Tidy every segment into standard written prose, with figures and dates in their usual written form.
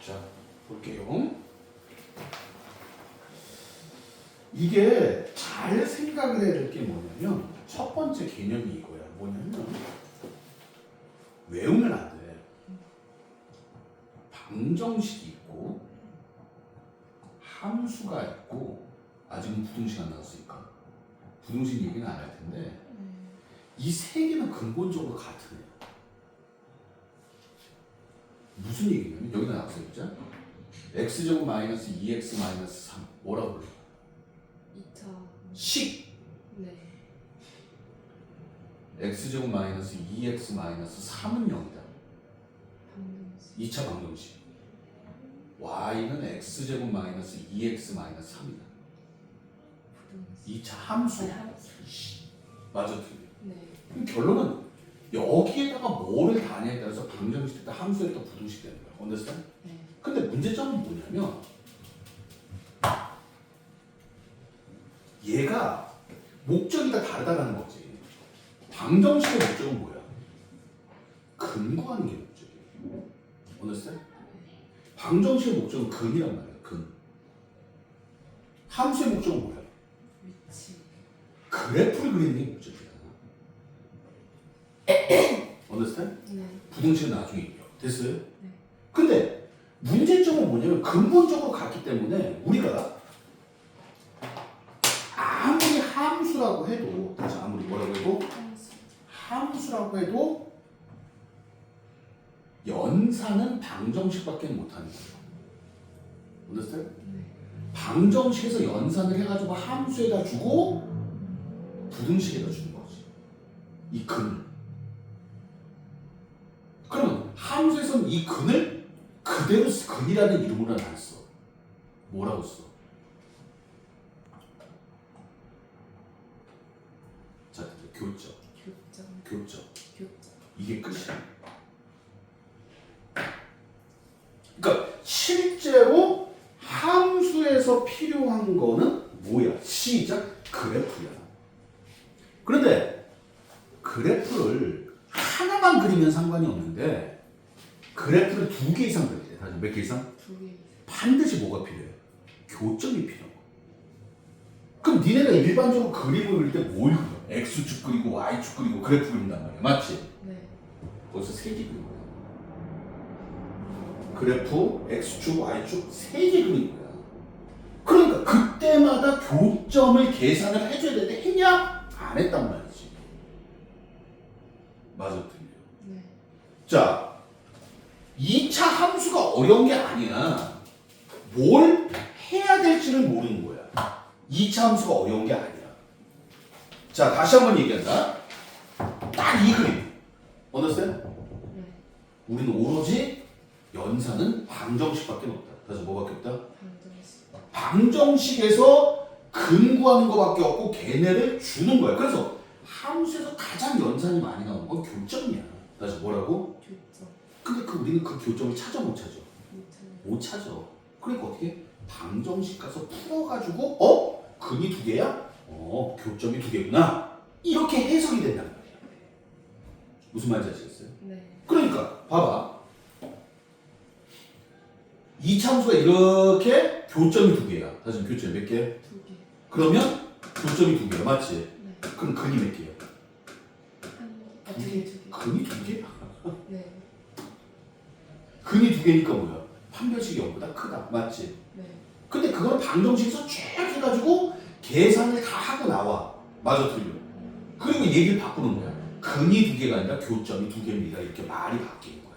자, 볼게요. 이게 잘 생각을 해야 될 게 뭐냐면 첫 번째 개념이 이거야. 뭐냐면 외우면 안 돼. 방정식이 있고 함수가 있고 아직은 부등식 안 나왔으니까 부등식 얘기는 안 할 텐데 이 세 개는 근본적으로 같은 애야. 무슨 얘기냐면 여기다 나왔어요. 그죠? x제곱 마이너스 2x 마이너스 3 뭐라고 불러? 2차 식 네. x제곱 마이너스 2x 마이너스 3은 0이다. 방정식 2차 방정식. y는 x제곱 마이너스 2x 마이너스 3이다. 부등식 2차 함수. 네, 함수. 맞아, 틀려. 네. 그럼 결론은 여기에다가 뭐를 다냐에 따라서 방정식 됐다, 함수 됐다, 부등식 되는 거야. 언더스탠? 네. 근데 문제점은 뭐냐면 얘가 목적이 다 다르다는 거지. 방정식의 목적은 뭐야? 근구하는 게 목적이야. 언더스탠? 방정식의 목적은 근이란 말이야. 근. 함수의 목적은 뭐야? 위치 그래프를 그리는 게 목적이야. 언더스탠? 네. 부등식은 나중에 얘기해. 됐어요? 네. 근데 문제점은 뭐냐면 근본적으로 같기 때문에 우리가 아무리 함수라고 해도 다시 아무리 뭐라고 해도 함수 함수라고 해도 연산은 방정식밖에 못하는 거예요. understand? 네. 방정식에서 연산을 해가지고 함수에다 주고 부등식에다 주는 거지. 이 근. 그러면 함수에서는 이 근을 그대로 근이라는 이름으로 안 써. 뭐라고 써? 자, 교점. 교점 교점. 교점 이게 끝이야. 그러니까 실제로 함수에서 필요한 거는 뭐야? 시작 그래프야. 그런데 그래프를 하나만 그리면 상관이 없는데 그래프를 2개 이상 그려야 돼. 다시 몇 개 이상? 2개 반드시 뭐가 필요해? 교점이 필요해. 그럼 니네가 일반적으로 그림을 그릴 때 뭘 그려? X축 그리고 Y축 그리고 그래프 그린단 말이야. 맞지? 네. 벌써 3개 그린 거야. 그래프, X축, Y축 3개 그린 거야. 그러니까 그때마다 교점을 계산을 해줘야 되는데 했냐? 안 했단 말이지. 맞아, 틀려. 네. 자, 2차 함수가 어려운 게 아니야. 뭘 해야 될지를 모르는 거야. 2차 함수가 어려운 게 아니야. 자, 다시 한번 얘기한다. 딱 이 그림. understand? 네. 우리는 오로지 연산은 방정식밖에 없다. 그래서 뭐밖에 없다? 방정식 방정식에서 근구하는 것밖에 없고 걔네를 주는 거야. 그래서 함수에서 가장 연산이 많이 나오는 건 교점이야. 그래서 뭐라고? 교점 근데 우리는 그 교점을 찾아 못 찾아? 못하는 못 찾아. 그러니까 어떻게? 방정식 가서 풀어가지고 근이 2개야? 교점이 2개구나. 이렇게 해석이 된단 말이야. 무슨 말인지 아시겠어요? 네. 그러니까 봐봐. 이 참수가 이렇게 교점이 2개야. 다시 교점이 몇 개? 2개 그러면 교점이 2개야. 맞지? 네. 그럼 근이 몇 개야? 한 2개 근이 2개야? 네. 근이 2개니까 뭐야? 판별식이 0보다 크다. 맞지? 네. 근데 그걸 방정식에서 쭉 해가지고 계산을 다 하고 나와. 맞아, 틀려. 그리고 얘기를 바꾸는 거야. 근이 2개가 아니라 교점이 2개입니다. 이렇게 말이 바뀌는 거야.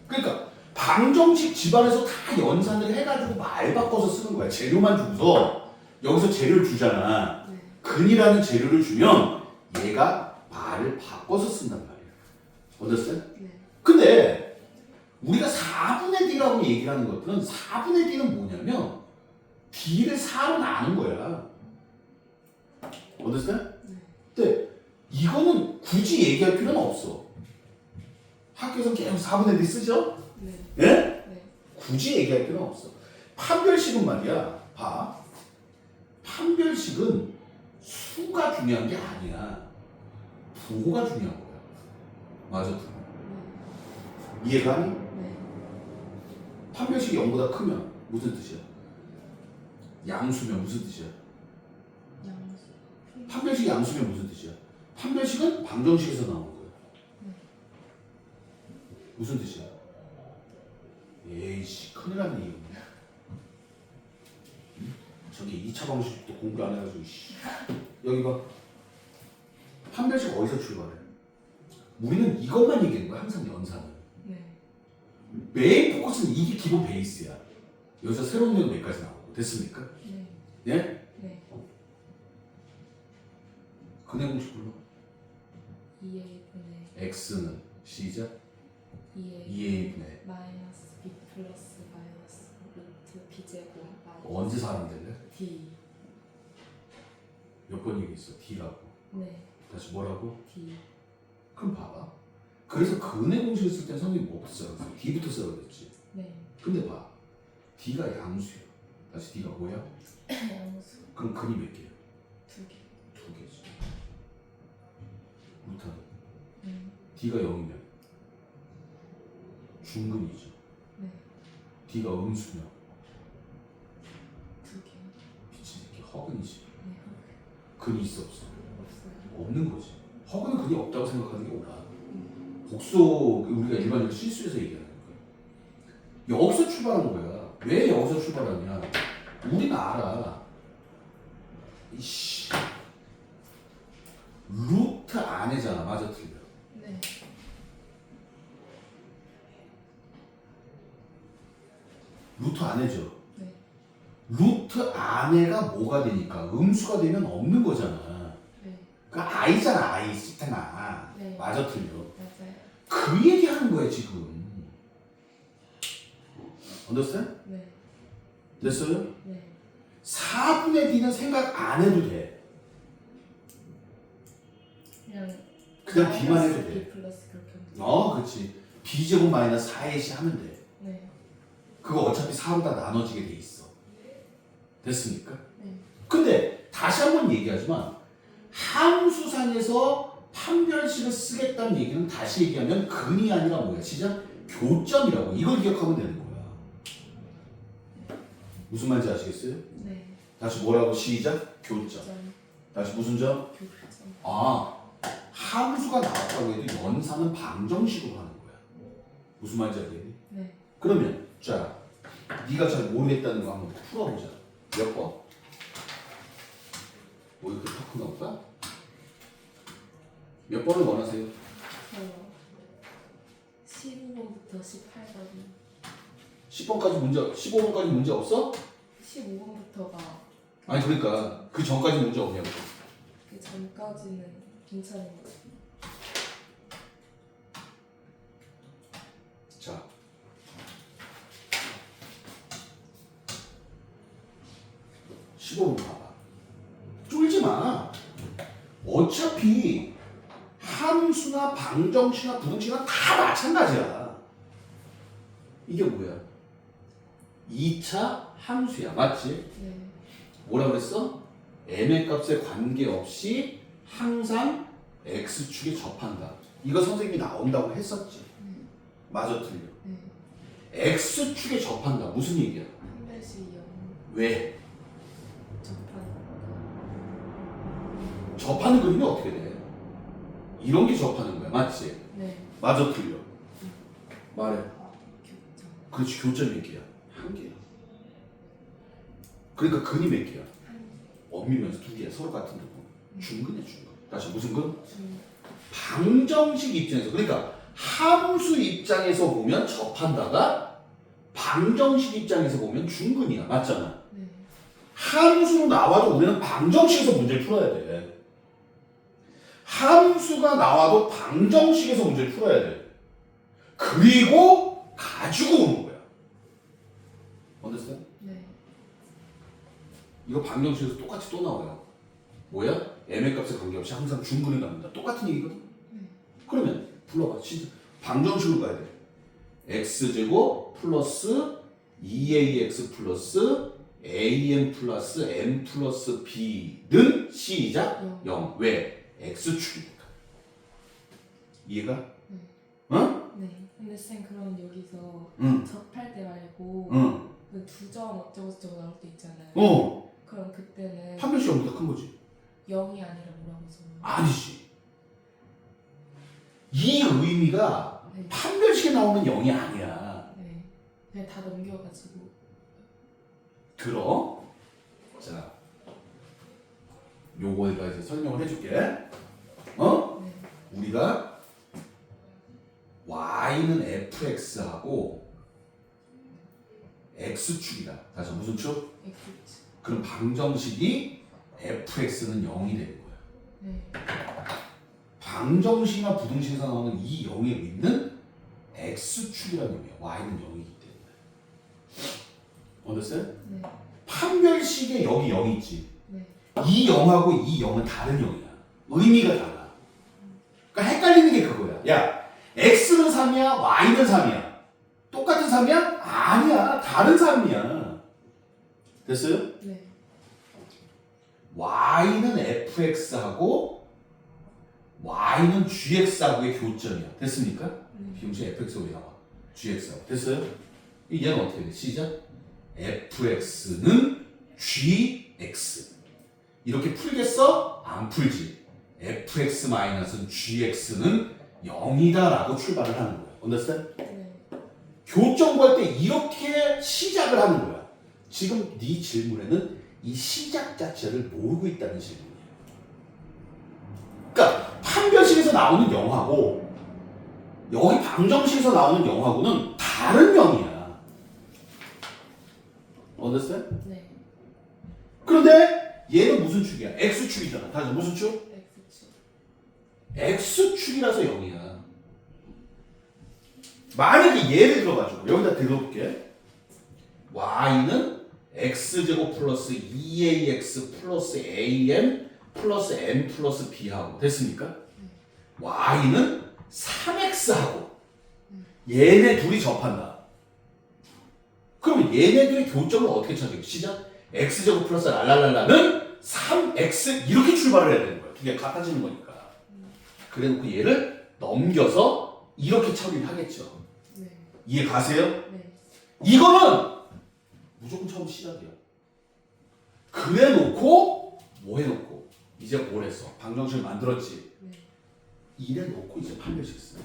그러니까 방정식 집안에서 다 연산을 해가지고 말 바꿔서 쓰는 거야. 재료만 주고서 여기서 재료를 주잖아. 네. 근이라는 재료를 주면 얘가 말을 바꿔서 쓴단 말이야. understand? 네. 근데 우리가 4분의 D라고 얘기를 하는 것들은 4분의 D는 뭐냐면 D를 4로 나눈 거야. understand? 네. 근데 이거는 굳이 얘기할 필요는 없어. 학교에서 계속 4분의 D 쓰죠? 네. 예? 네. 굳이 얘기할 필요는 없어. 판별식은 말이야. 봐. 판별식은 수가 중요한 게 아니야. 부호가 중요한 거야. 맞아. 이해가니? 네. 판별식이 0보다 크면 무슨 뜻이야? 양수면 무슨 뜻이야? 양수. 판별식이 양수면 무슨 뜻이야? 판별식은 방정식에서 나오는 거야. 무슨 뜻이야? 에이씨 큰일 났네 이거. 저기 2차 방식도 공부를 안 해가지고 씨. 여기 봐. 판별식 어디서 출발해? 우리는 이것만 얘기하는 거야 항상 연산은. 네. 메인 포커스는 이게 기본 베이스야. 여기서 새로운 내용 몇 가지 나오고 됐습니까? 네. 예? 네. 근해 공식 불러. 2a분의 x는 시작 2a 2a분의 마이너스 b 플러스 마이너스 루트 b제곱 마이너스 언제 사람 될래? d. 몇 번 얘기했어 d라고. 네. 다시 뭐라고? d. 그럼 봐봐. 그래서 근해 공식을 쓸 때 선생님이 뭐부터 써야 돼? d부터 써야 됐지. 네. 근데 봐. d가 양수야. 다시 d가 뭐야? 양수 그럼 근이 몇 개야? 2개. 2개지. 루트는 네. d가 0이면 중근이죠. 네. d가 음수면 2개. 미친 새끼 허근이지. 네. 근이 있어 없어? 없어요. 없는 거지. 허근은 근이 없다고 생각하는 게 옳아. 복수 우리가 일반적으로 실수해서 얘기하는 거야. 여기서 출발한 거야. 왜 여기서 출발하냐? 우리는 알아. 이씨. 루트 안에잖아. 맞아 틀려. 네. 루트 안에죠. 네. 루트 안에가 뭐가 되니까 음수가 되면 없는 거잖아. 네. 그 아이잖아. 아이 시스템아. 네. 맞아 틀려. 맞아요. 그 얘기하는 거야 지금. 언더스탠? 네. 됐어요? 네. 4분의 D는 생각 안 해도 돼. 그냥 D만 해도 돼. b 플러스 그렇게 하면 돼요. 그렇지. B제곱 마이너스 4AC 하면 돼. 네. 그거 어차피 4로 다 나눠지게 돼 있어. 됐습니까? 네. 근데 다시 한번 얘기하지만 함수상에서 판별식을 쓰겠다는 얘기는 다시 얘기하면 근이 아니라 뭐야? 시작? 교점이라고. 이걸 기억하면 되는 거야. 무슨 말인지 아시겠어요? 네. 다시 뭐라고? 시작? 교점. 점. 다시 무슨 점? 교점. 함수가 나왔다고 해도 연산은 방정식으로 하는 거야. 무슨 말인지 알겠니? 네. 그러면 자, 네가 잘 모르겠다는 거 한번 풀어보자. 몇 번? 뭐 이렇게 탁 나올까? 몇 번을 원하세요? 저요. 15번부터 18번. 10번까지 문제, 15번까지 문제 없어? 15번부터가 아니 그러니까 그 전까지 문제 없냐고. 그 전까지는 괜찮은 거예요. 자, (15번) 봐봐. 쫄지 마. 어차피 함수나 방정식이나 부등식이나 다 마찬가지야. 이게 뭐야? 2차 함수야. 맞지? 네. 뭐라 그랬어? m의 값에 관계없이 항상 x축에 접한다. 이거 선생님이 나온다고 했었지. 맞아 틀려. 네. x축에 접한다. 무슨 얘기야? 한 배씩 0 왜? 접하니까. 접하는 그림이 어떻게 돼? 이런 게 접하는 거야. 맞지? 네. 맞아 틀려. 말해. 교점. 그렇지. 교점 몇 개야? 한 개야. 그러니까 근이 몇 개야? 한 엄밀면서 두 개야. 서로 같은 부분. 중근이야 중근. 다시 무슨 근? 중. 방정식 입장에서 그러니까 함수 입장에서 보면 접한다가 방정식 입장에서 보면 중근이야. 맞잖아. 네. 함수로 나와도 우리는 방정식에서 문제를 풀어야 돼. 함수가 나와도 방정식에서 문제를 풀어야 돼. 그리고 가지고 오는 거야. 언더스탠? 네. 이거 방정식에서 똑같이 또 나와요. 뭐야? m의 값에 관계없이 항상 중근을 갖는다. 똑같은 얘기거든. 그러면 불러봐. 진짜 방정식으로 가야 돼. x제곱 플러스 2ax 플러스 am 플러스 m 플러스 b는 시작 0. 왜? x축이니까. 이해가? 응? 네. 근데 쌤 그럼 여기서 응. 접할 때 말고 응. 그 2점 어쩌고저쩌고 나올 때 있잖아요. 어. 그럼 그때는 판별식 0보다 큰 거지. 0이 아니라 뭐라고 써요? 아니지. 이 의미가 네. 판별식에 나오는 0이 아니야. 네. 그냥 다 넘겨가지고. 들어. 자, 요거에다 이제 설명을 해줄게. 어? 네. 우리가 y는 fx하고 x축이다. 다시 무슨 축? X축. 그럼 방정식이 fx는 0이 되는 거야. 네. 방정식이나 부등식에서 나오는 이 0의 의미는 x축이라는 의미야. y는 0이기 때문에. understand? 네. 판별식에 여기 0이 있지. 네. 이 0하고 이 0은 다른 0이야. 의미가 달라. 그러니까 헷갈리는 게 그거야. 야, x는 3이야, y는 3이야. 똑같은 3이야? 아니야. 다른 3이야. 됐어요? 네. y는 fx하고 y는 gx하고의 교점이야. 됐습니까? 네. 비용식 fx가 왜 나와? gx하고. 됐어요? 얘는 어떻게 돼? 시작. fx는 gx. 이렇게 풀겠어? 안 풀지. fx-gx는 0이다라고 출발을 하는 거야. understand? 네. 교점 구할 때 이렇게 시작을 하는 거야. 지금 네 질문에는 이 시작 자체를 모르고 있다는 질문이야. 그러니까 판별식에서 나오는 0하고 여기 방정식에서 나오는 0하고는 다른 0이야. understand? 네. 그런데 얘는 무슨 축이야? x축이잖아. 다시 무슨 축? X축. x축이라서 0이야. 만약에 얘를 들어가지고 여기다 들어볼게. y는 x제곱 플러스 2ax 플러스 am 플러스 n 플러스 b하고 됐습니까? y는 3x하고 얘네 둘이 접한다. 그러면 얘네들의 교점을 어떻게 찾을까? 시작. x제곱 플러스 랄랄랄라는 3x 이렇게 출발을 해야 되는 거야. 두 개 같아지는 거니까. 그래놓고 얘를 넘겨서 이렇게 처리를 하겠죠. 네. 이해 가세요? 네. 이거는 무조건 처음 시작이야. 그래 놓고 뭐 해놓고 이제 뭘 했어? 방정식을 만들었지. 네. 이래 놓고 이제 판별식 써.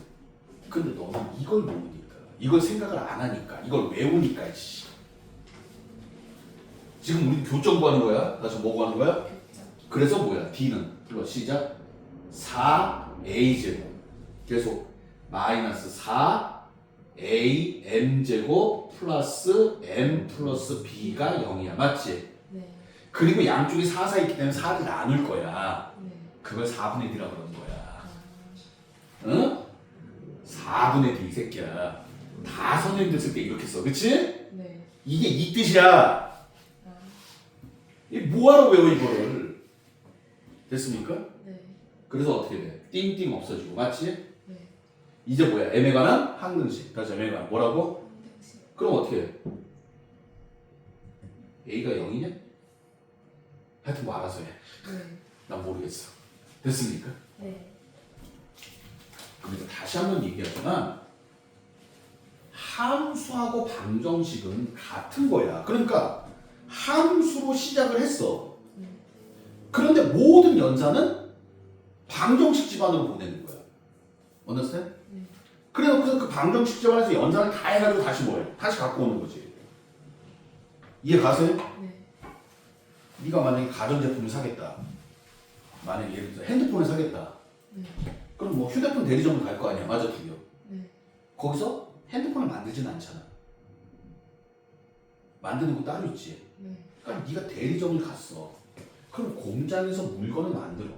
근데 너는 이걸 모르니까, 이걸 생각을 안 하니까, 이걸 외우니까 씨. 지금 우리 교점 구하는 거야? 다시 뭐 구하는 거야? 교점. 그래서 뭐야? D는 불러 시작 4a제곱 계속 마이너스 4am제곱 플러스 m 플러스 b가 0이야. 맞지? 네. 그리고 양쪽이 4, 4 있기 때문에 4를 나눌 거야. 네. 그걸 4분의 d라고 그러는 거야. 아. 응? 4분의 d 이 새끼야. 다 선생님들 쓸 때 이렇게 써. 그치? 네. 이게 이 뜻이야. 아. 이 뭐하러 외워 이거를. 됐습니까? 네. 그래서 어떻게 돼? 띵띵 없어지고. 맞지? 네. 이제 뭐야? m에 관한 항등식. 다시 m에 관한 뭐라고? 항등식. 그럼 어떻게 해? a가 0이냐? 하여튼 뭐 알아서 해. 네. 난 모르겠어. 됐습니까? 네. 그러니까 다시 한번 얘기하지만 함수하고 방정식은 같은 거야. 그러니까 함수로 시작을 했어. 그런데 모든 연산은 방정식 집안으로 보내는 거야. understand? 네. 그래서 그 방정식 집안에서 연산을 다 해가지고 다시 뭐해? 다시 갖고 오는 거지. 이해 가세요? 네. 네가 만약에 가전제품을 사겠다. 만약에 예를 들어서 핸드폰을 사겠다. 네. 그럼 뭐 휴대폰 대리점을 갈 거 아니야. 맞아, 두요. 네. 거기서 핸드폰을 만들진 않잖아. 만드는 거 따로 있지. 네. 그러니까 네가 대리점을 갔어. 그럼 공장에서 물건을 만들어.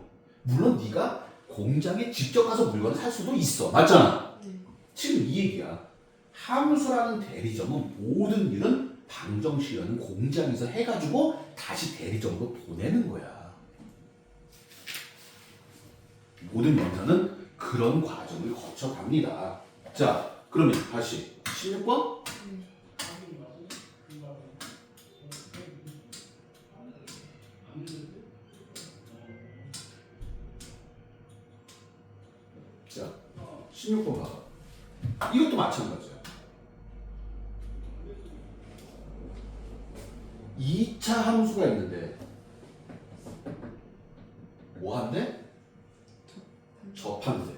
물론 네가 공장에 직접 가서 물건을 살 수도 있어. 맞잖아. 네. 지금 이 얘기야. 함수라는 대리점은 모든 일은 방정식이라는 공장에서 해가지고 다시 대리점으로 보내는 거야. 모든 연산은 그런 과정을 거쳐갑니다. 자, 그러면 다시 16번. 네. 자, 16번 봐봐. 이것도 마찬가지야. 2차 함수가 있는데 뭐 한대? 접한대.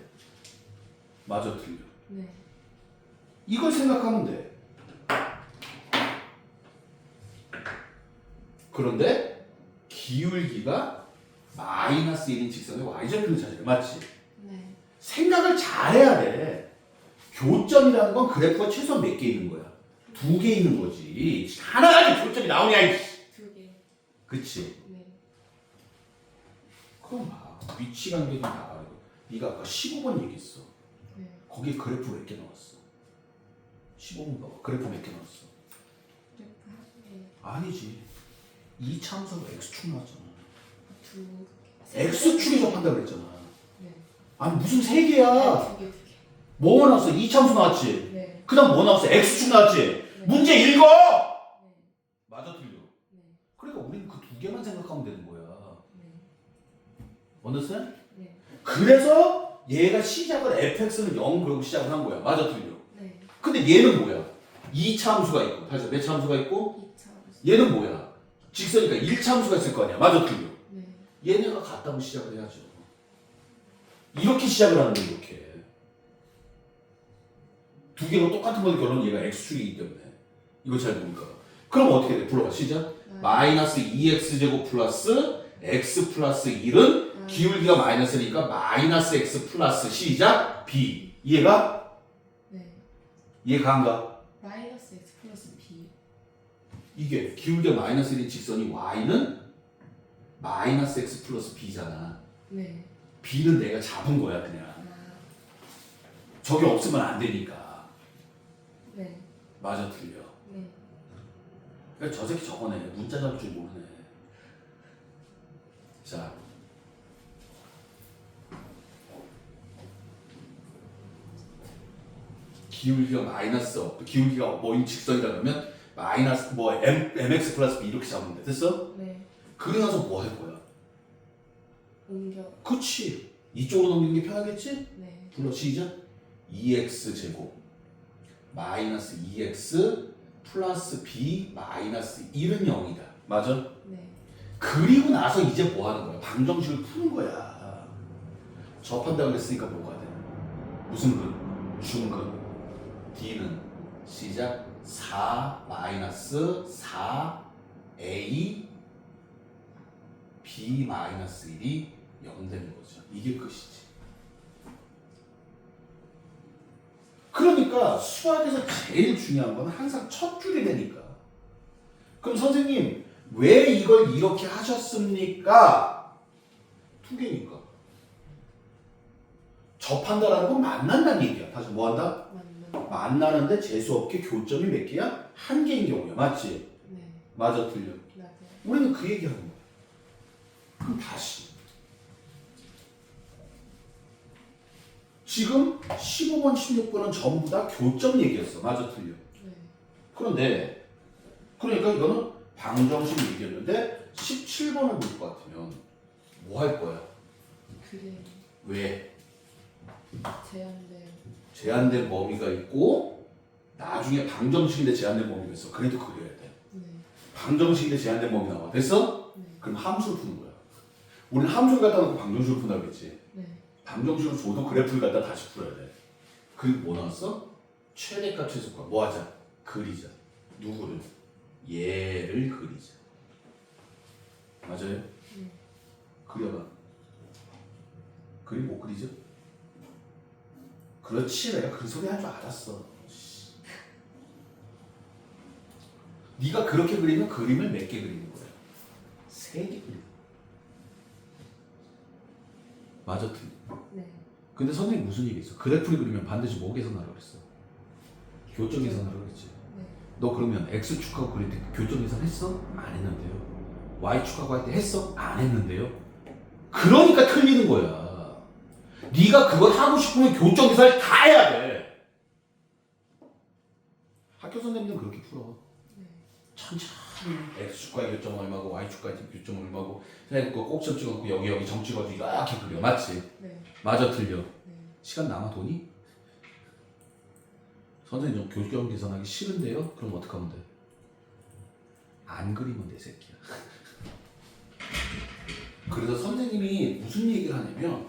맞아 틀려? 네. 이걸 생각하면 돼. 그런데 기울기가 마이너스 1인 직선의 y절편을 찾아야 돼. 맞지? 네. 생각을 잘해야 돼. 교점이라는 건 그래프가 최소한 몇 개 있는 거야? 2개 있는 거지. 하나 가지고 교점이 나오냐 이씨. 2개. 그치? 네. 그럼 봐. 위치 관계도 나가고. 네가 아까 15번 얘기했어. 네. 거기에 그래프 몇 개 나왔어? 15번 봐봐. 그래프 몇 개 나왔어? 그래프 네. 아니지. 2차 함수가 x축 나왔잖아. 2개. x축에 접한다 그랬잖아. 네. 아니 무슨 3개야? 2개. 뭐 나왔어? 2차 함수 나왔지? 네. 그 다음 뭐 나왔어? x축 나왔지? 네. 문제 읽어! 네. 맞아 틀려. 네. 그러니까 우리는 그 2개만 생각하면 되는 거야. 네. understand? 네. 그래서 얘가 시작을 fx는 0 그러고 시작을 한 거야. 맞아 틀려. 네. 근데 얘는 뭐야? 2차 함수가 있고 다시 몇 차 함수가 있고 2차. 얘는 뭐야? 직선이니까 1차 함수가 있을 거 아니야. 맞아 틀려. 네. 얘네가 같다고 시작을 해야죠. 이렇게 시작을 하는 거야. 이렇게. 두 개가 똑같은 건데 결론은 얘가 x축이기 때문에 이거 잘 모르니까. 그럼 어떻게 돼? 불러봐. 시작. 마이너스 2x제곱 플러스 x 플러스 1은 기울기가 마이너스니까 마이너스 x 플러스 시작 b. 이해가? 네. 이해가 안 가? 마이너스 x 플러스 b. 이게 기울기가 마이너스 1인 직선이 y는 마이너스 x 플러스 b잖아. 네. b는 내가 잡은 거야 그냥. 저게 없으면 안 되니까. 네. 맞아 틀려. 네. 그러니까 저 새끼 저거네. 문자 잡을 줄 모르네. 자. 기울기가 마이너스 기울기가 뭐인 직선이다 그러면 마이너스 뭐 mx 플러스 b 이렇게 잡으면 돼. 됐어? 네. 그러고 나서 뭐 할 거야? 옮겨. 그치. 이쪽으로 넘기는 게 편하겠지? 네. 불러 시작. 2x 제곱 마이너스 2x 플러스 b 마이너스 1은 0이다. 맞아? 네. 그리고 나서 이제 뭐 하는 거야? 방정식을 푸는 거야. 접한다고 그랬으니까 뭐가 돼? 무슨 근? 중근. d는 시작 4 마이너스 4a b 마이너스 1이 0 되는 거죠. 이게 끝이지. 그러니까 수학에서 제일 중요한 건 항상 첫 줄이 되니까. 그럼 선생님 왜 이걸 이렇게 하셨습니까? 두 개니까. 접한다라는 건 만난다는 얘기야. 다시 뭐 한다? 맞는. 만나는데 재수없게 교점이 몇 개야? 한 개인 경우야. 맞지? 네. 맞아 틀려. 맞아요. 우리는 그 얘기하는 거야. 그럼 다시. 지금 15번, 16번은 전부 다 교점 얘기였어. 맞아 틀려. 네. 그런데 그러니까 이거는 방정식 얘기였는데 17번을 볼 것 같으면 뭐 할 거야? 그래. 왜? 제한된. 제한된 범위가 있고 나중에 방정식인데 제한된 범위가 있어. 그래도 그려야 돼. 네. 방정식인데 제한된 범위 나와. 됐어? 네. 그럼 함수를 푸는 거야. 우리는 함수를 갖다 놓고 방정식을 푼다고 그랬지. 네. 방정식을 줘도 그래프를 갖다 다시 풀어야 돼. 그리고 뭐 나왔어? 최대값 최소값. 뭐 하자? 그리자. 누구를? 얘를 그리자. 맞아요? 네. 그려봐. 그림 못 그리죠? 그렇지. 내가 그 소리 할 줄 알았어. 네가 그렇게 그리면 그림을 몇 개 그리는 거야? 3개 그려. 맞아 틀려. 네. 근데 선생님 무슨 얘기 있어? 그래프를 그리면 반드시 뭐 계산하라고 그랬어? 교점 계산하라고 그랬지. 네. 너 그러면 X축하고 그릴 때 교점 계산 했어? 안 했는데요. Y축하고 할 때 했어? 안 했는데요. 그러니까 틀리는 거야. 네가 그걸 하고 싶으면 교점 계산을 다 해야 돼. 학교 선생님들은 그렇게 풀어. 네. 천천히 X축과의 교점 얼마고 Y축과의 교점 얼마고 해갖고 꼭점 찍어놓고 여기 점 찍어도 이렇게 그려. 맞지? 네. 맞아 틀려. 네. 시간 남아 돈이? 선생님 좀 교점 계산하기 싫은데요? 그럼 어떡하면 돼? 안 그리면 내 새끼야. 그래서 선생님이 무슨 얘기를 하냐면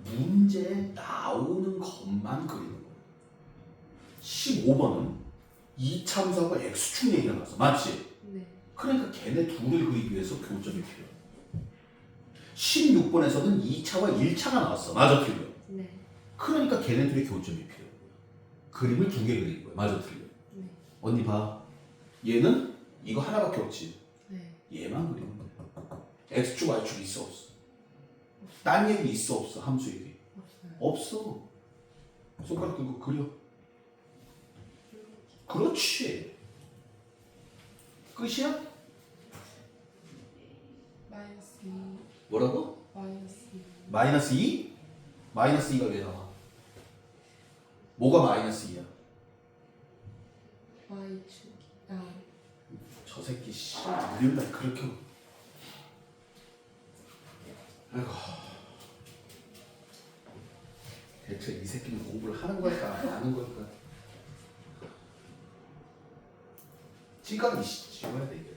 문제 나오는 것만 그리는 거야. 15번은 이참수하고 x축 얘기가 나왔어. 맞지? 네. 그러니까 걔네 둘을 그리기 위해서 교점이 필요해. 16번에서는 2차와 1차가 나왔어. 맞아, 틀려? 네. 그러니까 걔네 둘의 교점이 필요해. 그림을 두 개 그리는 거야. 맞아, 틀려? 네. 언니 봐. 얘는 이거 하나밖에 없지. 네. 얘만 그리면 돼. x축, y축 있어, 없어? 딴 얘기 있어, 없어? 함수 얘기. 없어요. 없어. 손가락 들고 그려. 그렇지. 끝이야? 마이너스 2. 뭐라고? 마이너스 2. 마이너스 2? 마이너스 2가 왜 나와? 뭐가 마이너스 2야? y축. 아. 저 새끼 씨 이른다 그렇게. 아이고. 대체 이 새끼는 공부를 하는 걸까 안 하는 걸까? 찌각이 지워야 돼 이게.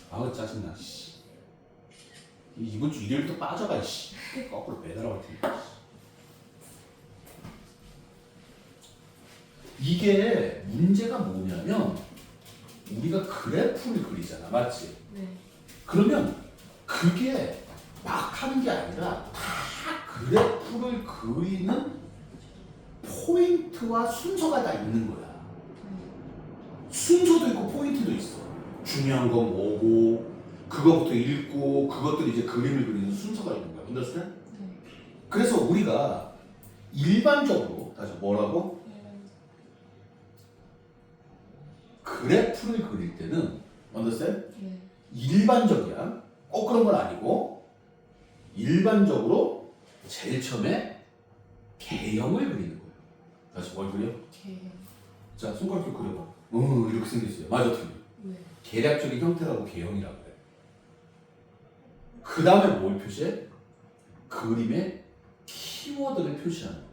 아우 짜증나 씨. 이번 주 일요일부터 빠져가 씨. 거꾸로 매달아갈 테니까. 이게 문제가 뭐냐면 우리가 그래프를 그리잖아, 맞지? 네. 그러면 그게 막 하는 게 아니라 다 그래프를 그리는 포인트와 순서가 다 있는 거야. 순서도 있고 포인트도 있어. 중요한 건 뭐고 그거부터 읽고 그것들이 이제 그림을 그리는 순서가 있는 거야. understand? 네. 그래서 우리가 일반적으로 다시 뭐라고? 그래프를 그릴 때는 understand? 네. 일반적이야. 꼭 그런 건 아니고 일반적으로 제일 처음에 개형을 그리는 거예요. 다시 뭘 그려? 개형. 자, 손가락으로 그려봐. 이렇게 생겼어요. 맞아, 틀려. 네. 계략적인 형태라고 개형이라고 해. 그 다음에 뭘 표시해? 그림의 키워드를 표시하는 거야.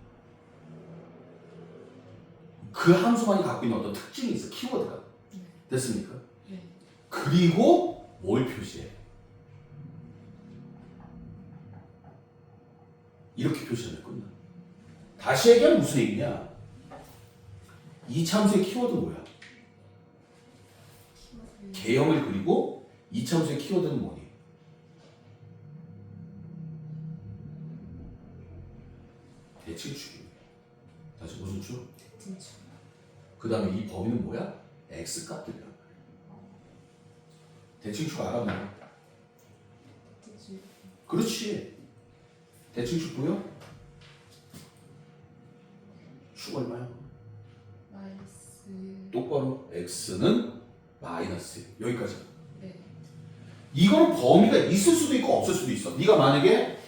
그 함수만이 갖고 있는 어떤 특징이 있어, 키워드가. 네. 됐습니까? 네. 그리고 뭘 표시해? 이렇게 표시하면 끝나. 다시 얘기하면 무슨 얘기냐? 이 참수의 키워드는 뭐야? 키워드. 개형을 그리고 이 참수의 키워드는 뭐니? 대칭축이. 다시 무슨 축? 진출. 그 다음에 이 범위는 뭐야? x 값들이야. 대칭축 알아보면. 진출. 그렇지. 대칭축 보여? 축 얼마야? 마이너스. 똑바로 x는 마이너스 여기까지. 네. 이거는 범위가 있을 수도 있고 없을 수도 있어. 네가 만약에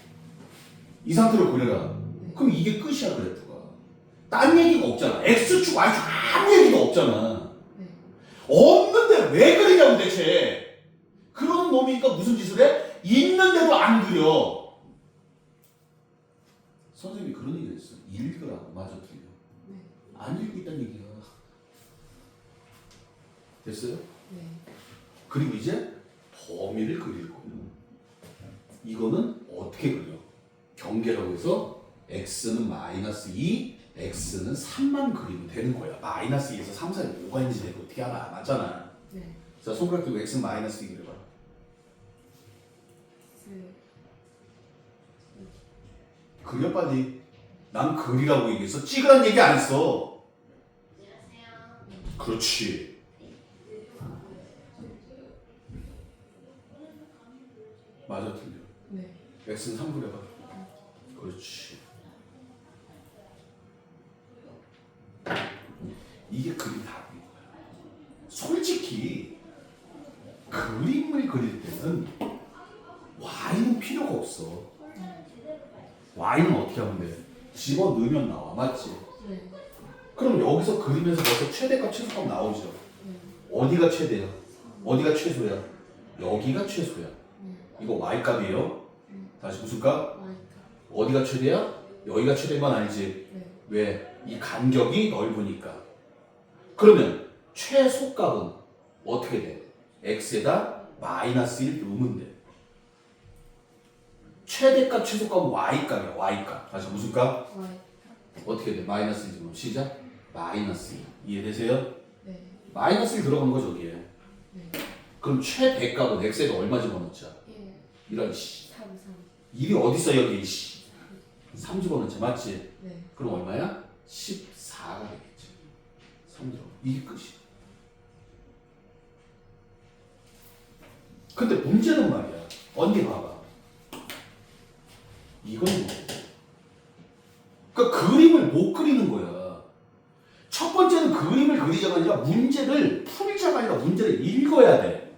이 상태로 그려라. 네. 그럼 이게 끝이야 그래프가. 딴 얘기가 없잖아. x축, y축 아무 얘기도 없잖아. 네. 없는데 왜 그리냐고 대체. 그런 놈이니까 무슨 짓을 해? 있는데도 안 그려. 선생님이 그런 얘기를 했어. 읽으라고. 맞아, 틀려. 네. 안 읽고 있다는 얘기야. 됐어요? 네. 그리고 이제 범위를 그릴 거예요. 이거는 어떻게 그려? 경계라고 해서 x는 마이너스 2, x는 3만 그리면 되는 거야. 마이너스 2에서 3 사이에 뭐가 있는지 내가 어떻게 알아? 맞잖아. 네. 자, 손가락 들고 x는 마이너스 2 그려봐. 그려 빨리. 난 그리라고 얘기했어. 찍으라는 얘기 안 했어. 그렇지. 맞아, 틀려. 네. x는 3 그려봐. 그렇지. 이게 그림 다 그린 거야. 솔직히 그림을 그릴 때는 y는 필요가 없어. y는 어떻게 하면 돼? 집어 넣으면 나와. 맞지? 네. 그럼 여기서 그리면서 벌써 최대값 최소값 나오죠. 네. 어디가 최대야? 어디가 최소야? 여기가 최소야. 네. 이거 y값이에요. 다시 무슨 값? Y값. 어디가 최대야? 여기가 최대인 건 아니지. 네. 왜? 이 간격이 넓으니까. 그러면 최소값은 어떻게 돼? x에다 마이너스 1 넣으면 돼. 최대값 최소값은 y값이야. y값. 다시 무슨 값? Y. 어떻게 돼? 마이너스 1 넣으면 시작. 마이너스 2. 이해되세요? 네. 마이너스 1 들어가는 거죠 여기에. 네. 그럼 최대값은 x에다 얼마 집어넣자? 1. 이런 씨. 3. 3. 1이 어딨어 여기 씨. 3 집어넣자 맞지? 네. 그럼 얼마야? 14가 되겠지. 3 집어. 이게 끝이야. 근데 문제는 말이야. 언니 봐봐. 이건 뭐? 그러니까 그림을 못 그리는 거야. 첫 번째는 그림을 그리자가 아니라 문제를 풀자가 아니라 문제를 읽어야 돼.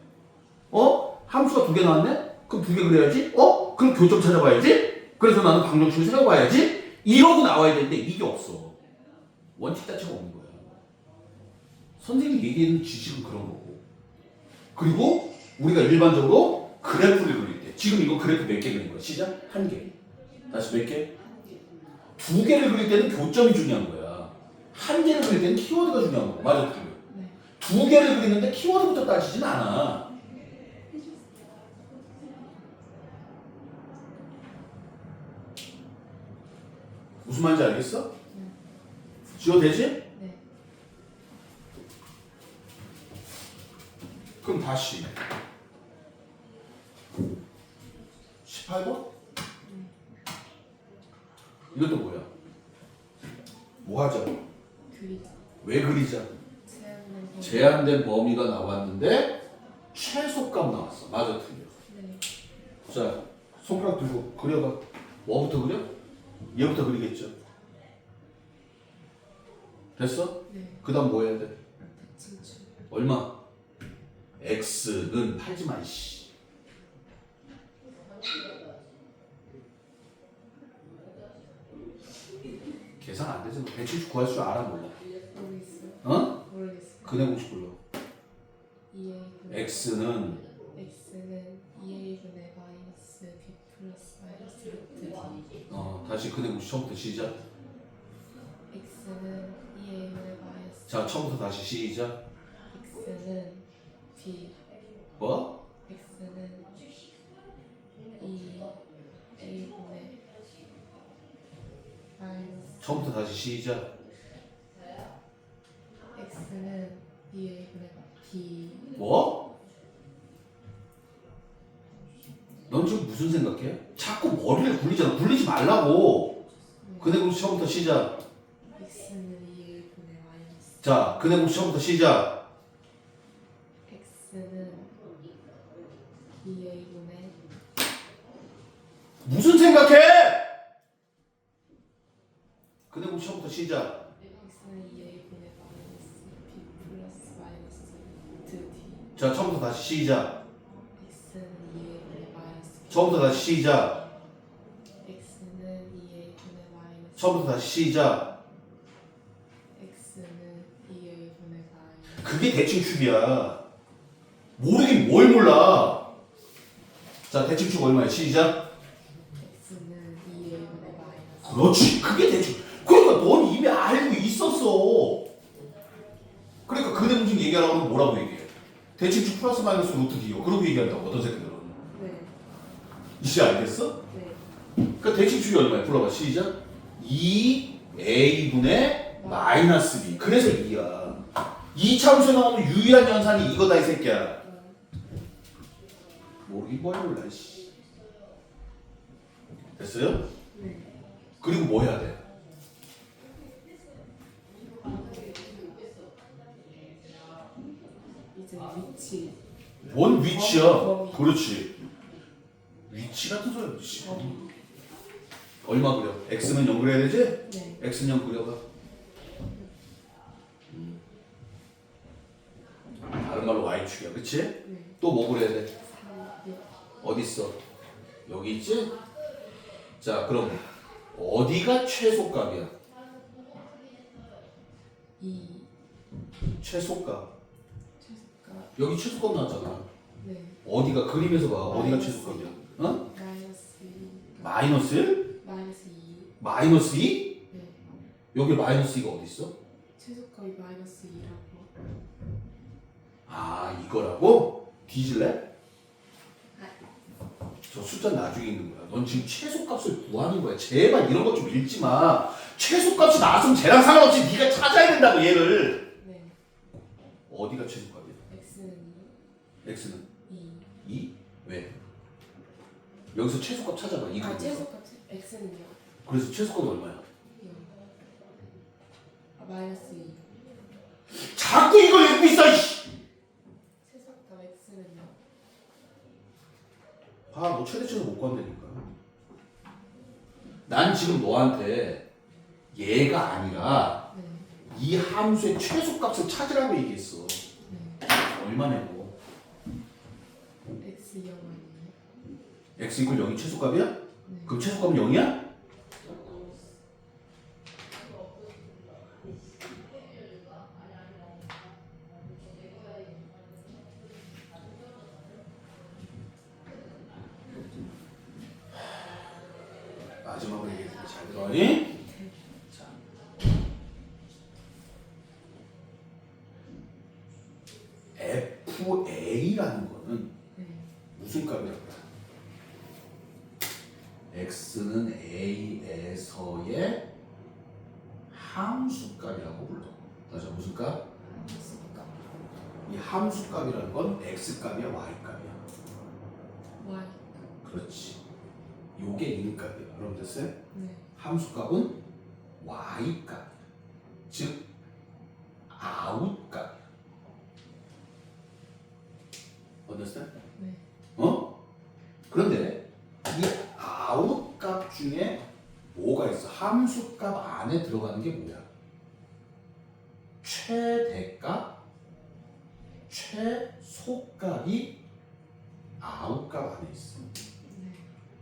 함수가 2개 나왔네? 그럼 2개 그려야지? 그럼 교점 찾아봐야지? 그래서 나는 방정식을 세워봐야지? 이러고 나와야 되는데 이게 없어. 원칙 자체가 없는 거야. 선생님이 얘기하는 지식은 그런 거고. 그리고 우리가 일반적으로 그래프를 그릴 때 지금 이거 그래프 몇 개 그린 거야? 시작? 1개. 다시 몇 개? 2개를 그릴 때는 교점이 중요한 거야. 1개를 그릴 때는 키워드가 중요한 거야. 맞아, 틀려. 네. 2개를 그리는데 키워드부터 따지진 않아. 무슨 말인지 알겠어? 지워되지? 네. 그럼 다시 18번? 이것도 뭐야? 뭐 하자? 그리자. 왜 그리자? 제한된 범위. 제한된 범위가 나왔는데 최소값 나왔어. 맞아, 틀려. 네. 자, 손가락 들고 그려봐. 뭐부터 그려? 얘부터 그리겠죠. 됐어? 네. 그 다음 뭐 해야 돼? 대칭축. 얼마? x는 팔지만 씨. 계산 안 되지. 대충 구할 줄 알아 몰라. 모르겠어요. 모르겠어요. 근해 공식 불러. 2A. x는 X는 2A분의 마이너스 B 플러스 마이너스 루트 D. 다시 근해 공식 처음부터 시작. X는 2A분의 마이너스. 자, 처음부터 다시 시작. X는 B. 뭐? X는 2A분의 마이너스. 처음부터 다시 시작. X는 2A분의 B. 뭐? 넌 지금 무슨 생각해? 자꾸 머리를 굴리잖아. 굴리지 말라고. 근해 공식 처음부터 시작. X는 2A분의 마이너스. 자, 근해 공식 처음부터 시작. X는 2A분의 무슨 생각해? 근해 공식 처음부터 시작. X는 2A분의 마이너스 B 플러스 마이너스 루트 D. 자, 처음부터 다시 시작. X는 2A분의 마이너스 B. 처음부터 다시 시작. X는 2A분의 마이너스. 처음부터 다시 시작. X는 2A분의 마이너스. 그게 대칭축이야. 모르긴 뭘 몰라. 자, 대칭축 얼마야? 시작. X는 2A분의 마이너스. 그렇지. 그게 대칭. 그러니까 넌 이미 알고 있었어. 그러니까 근해 공식 얘기하라고 하면 뭐라고 얘기해? 대칭축 플러스 마이너스 루트 D요. 그러고 얘기한다고 어떤 새끼들은. 네. 이제 알겠어? 네. 그러니까 대칭축이 얼마야? 불러봐. 시작. 2a분의 마이너스 b. 그래서 2야. 이 차함수에 나오는 유일한 연산이 이거다 이 새끼야. 모르긴 뭐야 몰라. 씨. 됐어요? 네. 그리고 뭐 해야 돼? 이제 위치. 뭔 위치야? 범위. 그렇지. 위치 같은 소리. 씨. 얼마 그려? x는 0 그려야 되지? 네. x는 0 그려봐. 다른 말로 y축이야. 그치? 네. 또 뭐 그려야 돼? 3, 6. 어디 있어? 여기 있지? 자, 그럼 어디가 최소값이야? 2. 최소값. 최소값. 여기 최소값 나왔잖아. 네. 어디가 그림에서 봐. 어디가 마이너스 최소값이야? 어? 마이너스 2. 마이너스 1? 마이너스 2. 마이너스 2? 네. 여기 마이너스 2가 어디 있어? 최소값이 마이너스 2라고. 아 이거라고? 뒤질래? 아, 저 숫자 나중에 있는 거야. 넌 지금 최소값을 구하는 거야. 제발 이런 거 좀 읽지 마. 최소값이 나왔으면 쟤랑 상관없이 네가 찾아야 된다고 얘를. 네. 어디가 최소값이야? x는 x는 2. 2? 왜? 여기서 최소값 찾아봐. 이 아, 그림에서. 최소값 x는요? 그래서 최소값이 얼마야? 0. 아, 마이너스 2. 자꾸 이걸 읽고 있어. 이씨. 최소값 x는요? 봐, 너 최대치도 못 구한다니까. 난 지금 너한테 얘가 아니라 네. 이 함수의 최소값을 찾으라고 얘기했어. 네. 얼마냐고. x 0 아니에요? x 이퀄 0이 최소값이야? 네. 그럼 최소값은 0이야? 마지막으로 얘기해줄게. 잘 들어니? 자. FA라는 거는 네. 무슨 값이라고 해? x는 a에서의 함수값이라고 불러. 다시 무슨 값? 함수값. 이 함수값이라는 건 x값이야 y값이야. y. 그렇지. 요게 인값이야. 그럼 됐어요? 네. 함수값은 y값, 즉 아웃값. understand? 네. 어? 그런데 이 아웃값 중에 뭐가 있어? 함수값 안에 들어가는 게 뭐야? 최대값, 최소값이 아웃값 안에 있어. 네.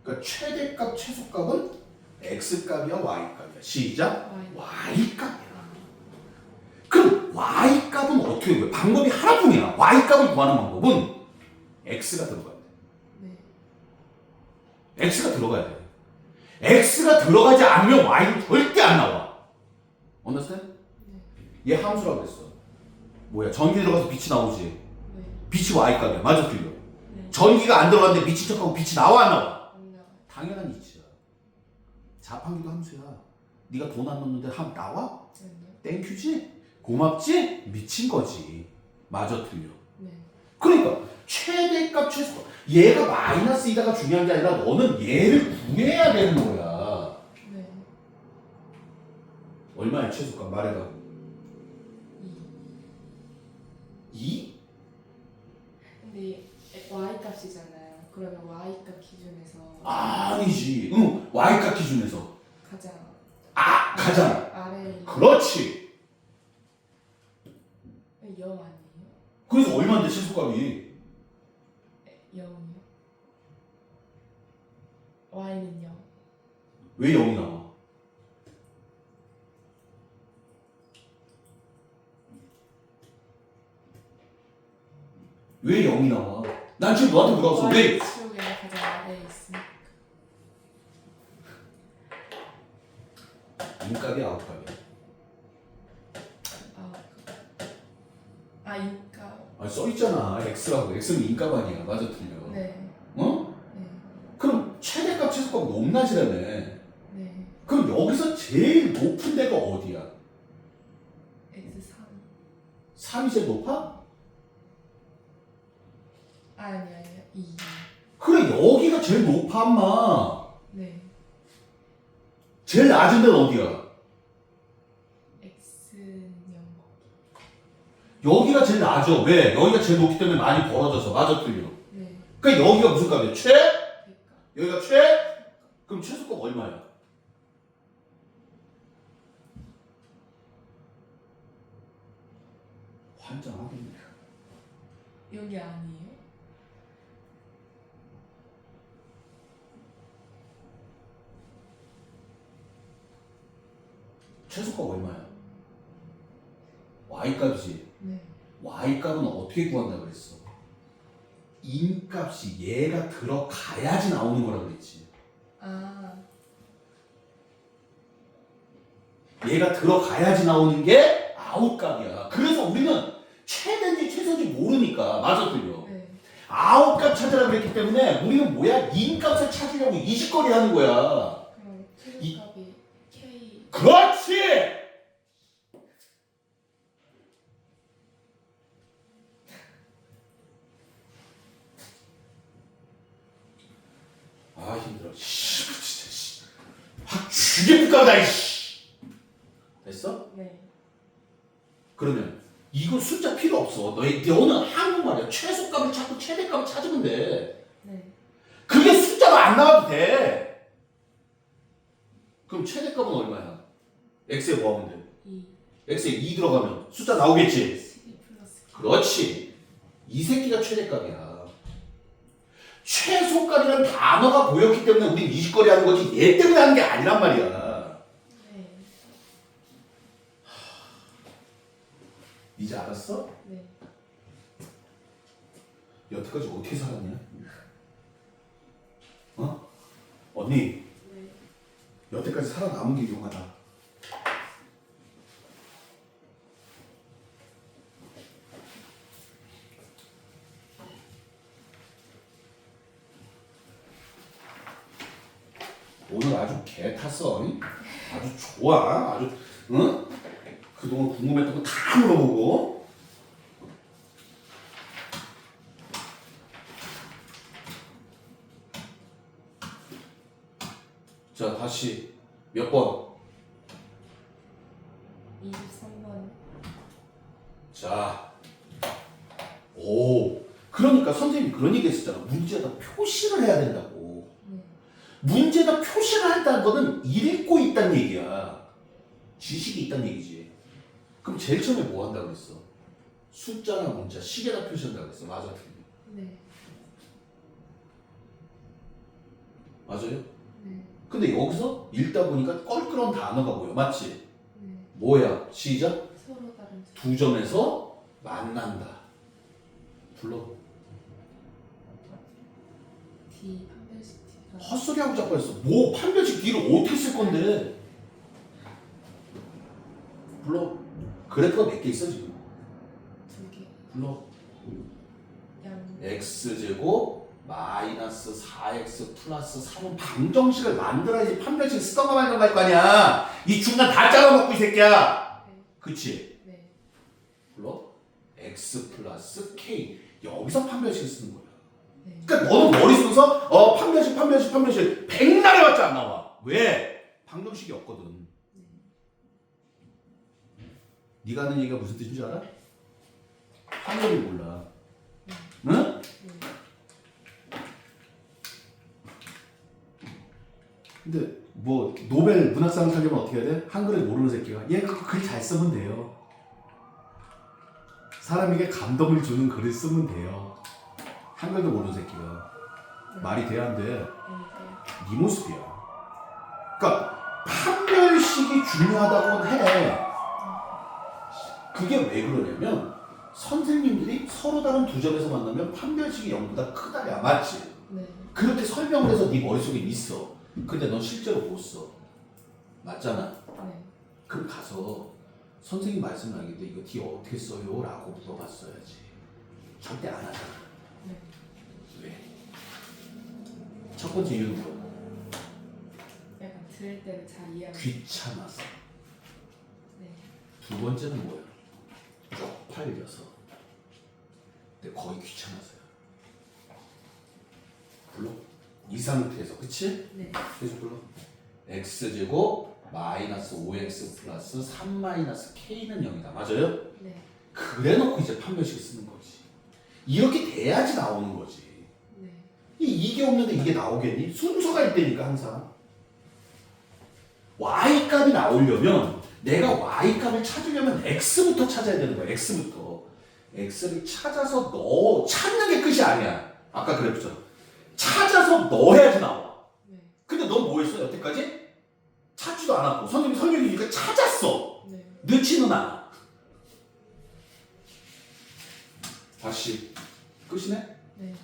그러니까 최대값, 최소값은 x값이야, y값이야. 시작. y. y값이야. 그럼 y값은 어떻게 구해? 방법이 하나뿐이야. y값을 구하는 방법은 x가 들어가야 돼. 네. x가 들어가야 돼. x가 들어가지 않으면 y는 절대 안 나와. understand? 네. 얘 함수라고 그랬어. 뭐야? 전기 들어가서 빛이 나오지. 네. 빛이 y값이야. 맞아, 틀려. 네. 전기가 안 들어갔는데 미친 척하고 빛이 나와, 안 나와? 안 나와요. 당연한 이치야. 자판기도 함수야. 네가 돈 안 넣는데 함 나와? 아니요. 땡큐지? 고맙지? 미친 거지. 맞아, 틀려. 네. 그러니까 최대값, 최소값. 얘가 마이너스 이다가 중요한 게 아니라 너는 얘를 구해야 되는 거야. 네. 얼마야 최소값? 말해봐. 2. 2? 근데 y 값이잖아요. 그러면 y 값 기준에서 아니지. 응, y값 기준에서. 가장 가잖아. 아래 그렇지. 0 아니에요? 그래서 얼마인데 최소값이? 0이요? y는요? 왜 0이 나와? 왜 0이 나와? 난 지금 너한테 물어봤어. 왜? 지옥에 가장 아래에 있으니까. 인값이 아웃값이야. 인가. 아니 써있잖아. x라고. x는 인값 아니야. 맞아, 틀려. 네. 어? 네. 그럼 최대값, 최소값 높낮이라며. 네. 그럼 여기서 제일 높은 데가 어디야? x 3. 3이 제일 높아? 아니요. 2. 그래, 여기가 제일 높아, 엄마. 네. 제일 낮은 데는 어디야? x는 0. 여기가 제일 낮아. 왜? 여기가 제일 높기 때문에 많이 벌어져서. 맞아, 틀려. 네. 그러니까 여기가 무슨 값이야? 최? 대가. 여기가 최? 그럼 최소값 얼마야? 환장하겠네. 여기 아니에요? 최소값 얼마야? y값이지. 네. y값은 어떻게 구한다고 그랬어? 인값이 얘가 들어가야지 나오는 거라고 그랬지. 얘가 들어가야지 나오는 게 아웃값이야. 그래서 우리는 최대인지 최소인지 모르니까. 맞아 틀려. 네. 아웃값 찾으라고 했기 때문에 우리는 뭐야? 인값을 찾으려고 이직거리 하는 거야. 그럼 최소값이 K. 그렇지! 아 힘들어. 씨, 진짜 씨. 확 죽여볼까 보다. 씨. 됐어? 네. 그러면 이거 숫자 필요 없어. 너는 한국말이야. 최소값을 찾고 최대값을 찾으면 돼. 네. 그게 숫자가 안 나와도 돼. 그럼 최대값은 얼마야? x에 뭐 하면 돼? 2. x에 2 들어가면 숫자 나오겠지? 12 플러스 K. 그렇지. 이 새끼가 최대값이야. 최소값이라는 단어가 보였기 때문에 우린 이직거리 하는 거지 얘 때문에 하는 게 아니란 말이야. 네. 이제 알았어? 네. 여태까지 어떻게 살았냐? 어? 언니 네. 여태까지 살아남은 게 용하다. 오늘 아주 개 탔어. 응? 아주 좋아. 아주 응? 그동안 궁금했던 거 다 물어보고. 자 다시 몇 번? 23번. 자, 오. 그러니까 선생님이 그런 얘기 했었잖아. 문제에다 표시를 해야 된다고. 네. 문제에다 표시를 한다는 거는 읽고 있다는 얘기야. 지식이 있다는 얘기지. 그럼 제일 처음에 뭐 한다고 그랬어? 숫자나 문자, 식에다 표시한다고 그랬어. 맞아, 틀려. 네. 맞아요? 네. 근데 여기서 읽다 보니까 껄끄러운 단어가 보여. 맞지? 네. 뭐야? 시작? 서로 다른 두 점에서 만난다. 불러. D 판별식 D가 헛소리하고 자꾸 했어. 뭐 판별식 D를 어떻게 쓸 건데? 불러. 그래프가 몇 개 있어 지금? 2개. 불러. 양. x제곱 마이너스 4x 플러스 3은 방정식을 만들어야지 판별식 쓰던가 말던가 할 거 아니야. 이 중간 다 잘라먹고 이 새끼야. 네. 그치? 네. 불러. x 플러스 k. 여기서 판별식을 쓰는 거야. 네. 그러니까 너는 머리 쓰면서 판별식 백날 해봤자 안 나와. 왜? 방정식이 없거든. 네가 하는 얘기가 무슨 뜻인 줄 알아? 한글이 몰라. 응? 네. 근데 뭐 노벨 문학상 타려면 어떻게 해야 돼? 한글을 모르는 새끼가 얘 그 글 잘 쓰면 돼요. 사람에게 감동을 주는 글을 쓰면 돼요. 한글도 모르는 새끼가 말이 돼야 안 돼? 네 모습이야. 그러니까 판별식이 중요하다고는 해. 그게 왜 그러냐면 선생님들이 서로 다른 두 점에서 만나면 판별식이 0보다 크다야. 맞지? 네. 그렇게 설명을 해서 네 머릿속에 있어. 근데 넌 실제로 못 써. 맞잖아. 네. 그럼 가서 선생님 말씀 나겠는데 이거 D 어떻게 써요? 라고 물어봤어야지. 절대 안 하잖아. 네. 왜? 첫 번째 이유는 뭐야? 약간 들을 때는 잘 이해하고. 귀찮아서. 네. 두 번째는 뭐야? 쪽팔려서. 근데 거의 귀찮아서요. 불러? 이 상태에서, 그치? 네. 그래서 불러. x제곱 마이너스 5x 플러스 3 마이너스 k는 0이다. 맞아요? 네. 그래 놓고 이제 판별식을 쓰는 거지. 이렇게 돼야지 나오는 거지. 네. 이게 없는데 이게 나오겠니? 순서가 있다니까 항상. y값이 나오려면 내가 y값을 찾으려면 x부터 찾아야 되는 거야. x부터. x를 찾아서 찾는 게 끝이 아니야. 아까 그랬죠. 찾아서 넣어야지 나와. 네. 근데 넌 뭐 했어 여태까지? 찾지도 않았고 선생님이 설명해 주니까 찾았어. 네. 넣지는 않아. 다시 끝이네? 네.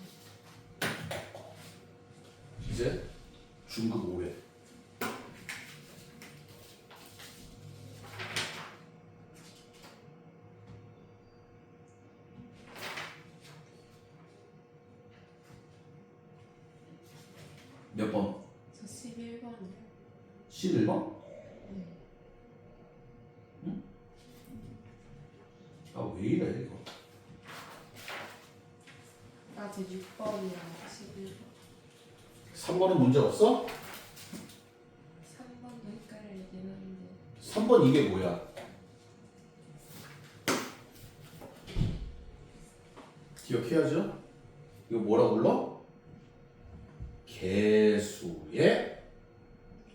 이제 중급 5회. 몇 번? 저 11번이요. 11번? 네. 아 왜 이래 이거? 저 6번이랑 11번. 3번은 문제 없어? 3번도 헷갈리긴 한데. 3번 이게 뭐야? 기억해야죠? 이거 뭐라고 불러? 개수의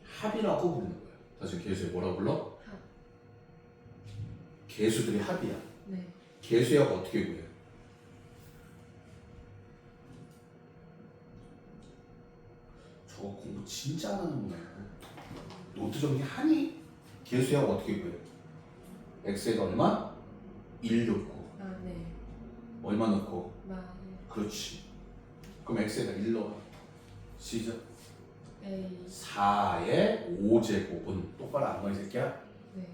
합이라고 부르는 거야. 다시 개수의 뭐라고 불러? 합. 개수들의 합이야. 네. 개수의 합 어떻게 구해? 저거 공부 진짜 안 하는구나. 노트 정리하니? 개수의 합 어떻게 구해? x에다 얼마? 1 넣고 네. 얼마 넣고? 마 그렇지. 그럼 x에다 1 넣어. 시작. A. 4의 5제곱은 똑바로 안 가 이 새끼야? 네.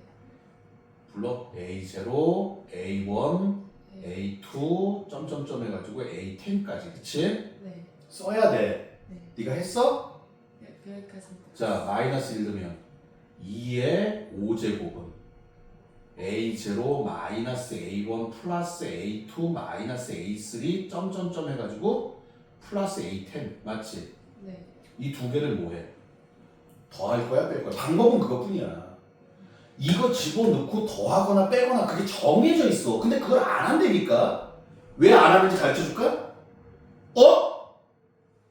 불러. A0, A1, A. A2 점점점 해가지고 A10까지. 그치? 네. 써야 돼. 네. 네가 했어? 여기까지는. 자, 마이너스 1 넣으면 2의 5제곱은 A0 마이너스 A1 플러스 A2 마이너스 A3 점점점 해가지고 플러스 A10 맞지? 네. 이 두 개를 뭐해? 더할 거야 뺄 거야? 방법은 그것뿐이야. 이거 집어넣고 더하거나 빼거나 그게 정해져 있어. 근데 그걸 안 한다니까? 왜 안 하는지 가르쳐 줄까? 어?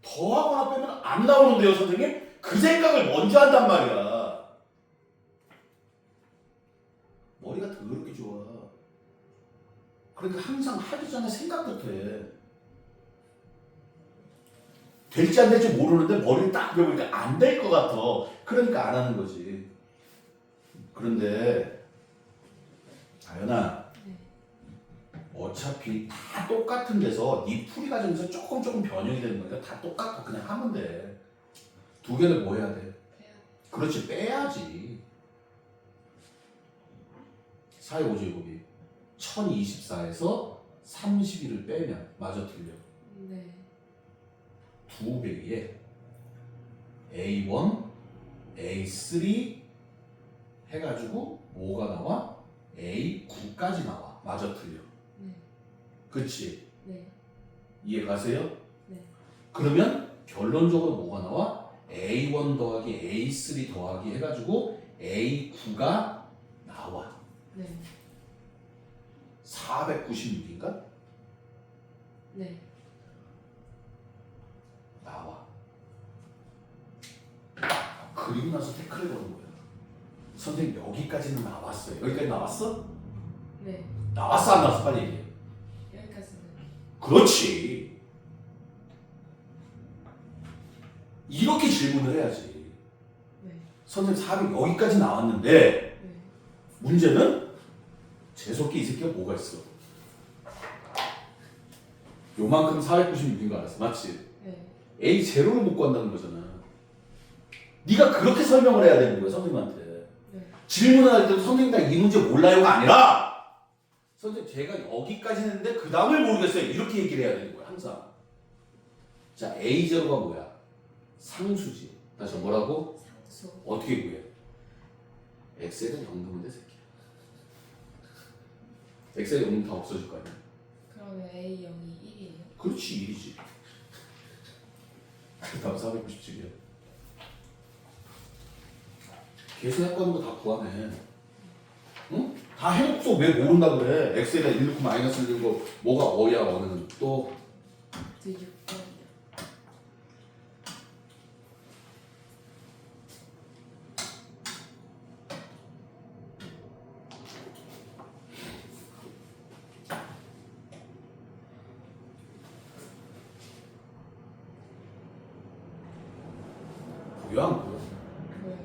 더하거나 빼면 안 나오는데요 선생님? 그 생각을 먼저 한단 말이야. 머리가 더럽게 좋아. 그러니까 항상 하기 전에 생각부터 해. 될지 안 될지 모르는데 머리를 딱 배우니까 안 될 것 같아. 그러니까 안 하는 거지. 그런데 아연아, 네. 어차피 다 똑같은 데서 네 풀이 과정에서 조금 변형이 되는 거니까 다 똑같아. 그냥 하면 돼. 두 개를 뭐 해야 돼? 빼야. 그렇지, 빼야지. 4의 5제곱이 1024에서 31을 빼면 맞아 틀려. 네. 2배기에 A1, A3 해가지고 뭐가 나와? A9까지 나와. 맞아 틀려. 네. 그치? 네. 이해 가세요? 네. 그러면 결론적으로 뭐가 나와? A1 더하기 A3 더하기 해가지고 A9가 나와. 네. 496인가? 네. 나와. 그리고 나서 태클을 거는 거야. 선생님 여기까지는 나왔어요. 여기까지 나왔어? 네. 나왔어 안 나왔어? 빨리 얘기해. 여기까지는. 그렇지. 이렇게 질문을 해야지. 네. 선생님 400 여기까지 나왔는데 네. 문제는 재수없게 이 새끼가 뭐가 있어? 요만큼 496인 거 알았어. 맞지? 네. A0를 못 구한다는 거잖아. 네가 그렇게 설명을 해야 되는 거야 선생님한테. 네. 질문을 할 때도 선생님 다 이 문제 몰라요가 아니라 선생님 제가 여기까지 했는데 그 다음을 모르겠어요. 이렇게 얘기를 해야 되는 거야 항상. 자 A0가 뭐야? 상수지. 다시 뭐라고? 상수. 어떻게 구해? X에는 0 넣으면 돼 새끼야. X에 0 다 없어질 거 아니야. 그러면 A 0이 1이에요? 그렇지 1이지. 다음 497이야. 계산할 거는 거 다 구하네. 응? 다 해놓고 왜 모른다 그래? X에다 1 넣고 마이너스 1 넣고 뭐가 어야 어는 또 저 6번이요. 보여 안 보여? 보여요.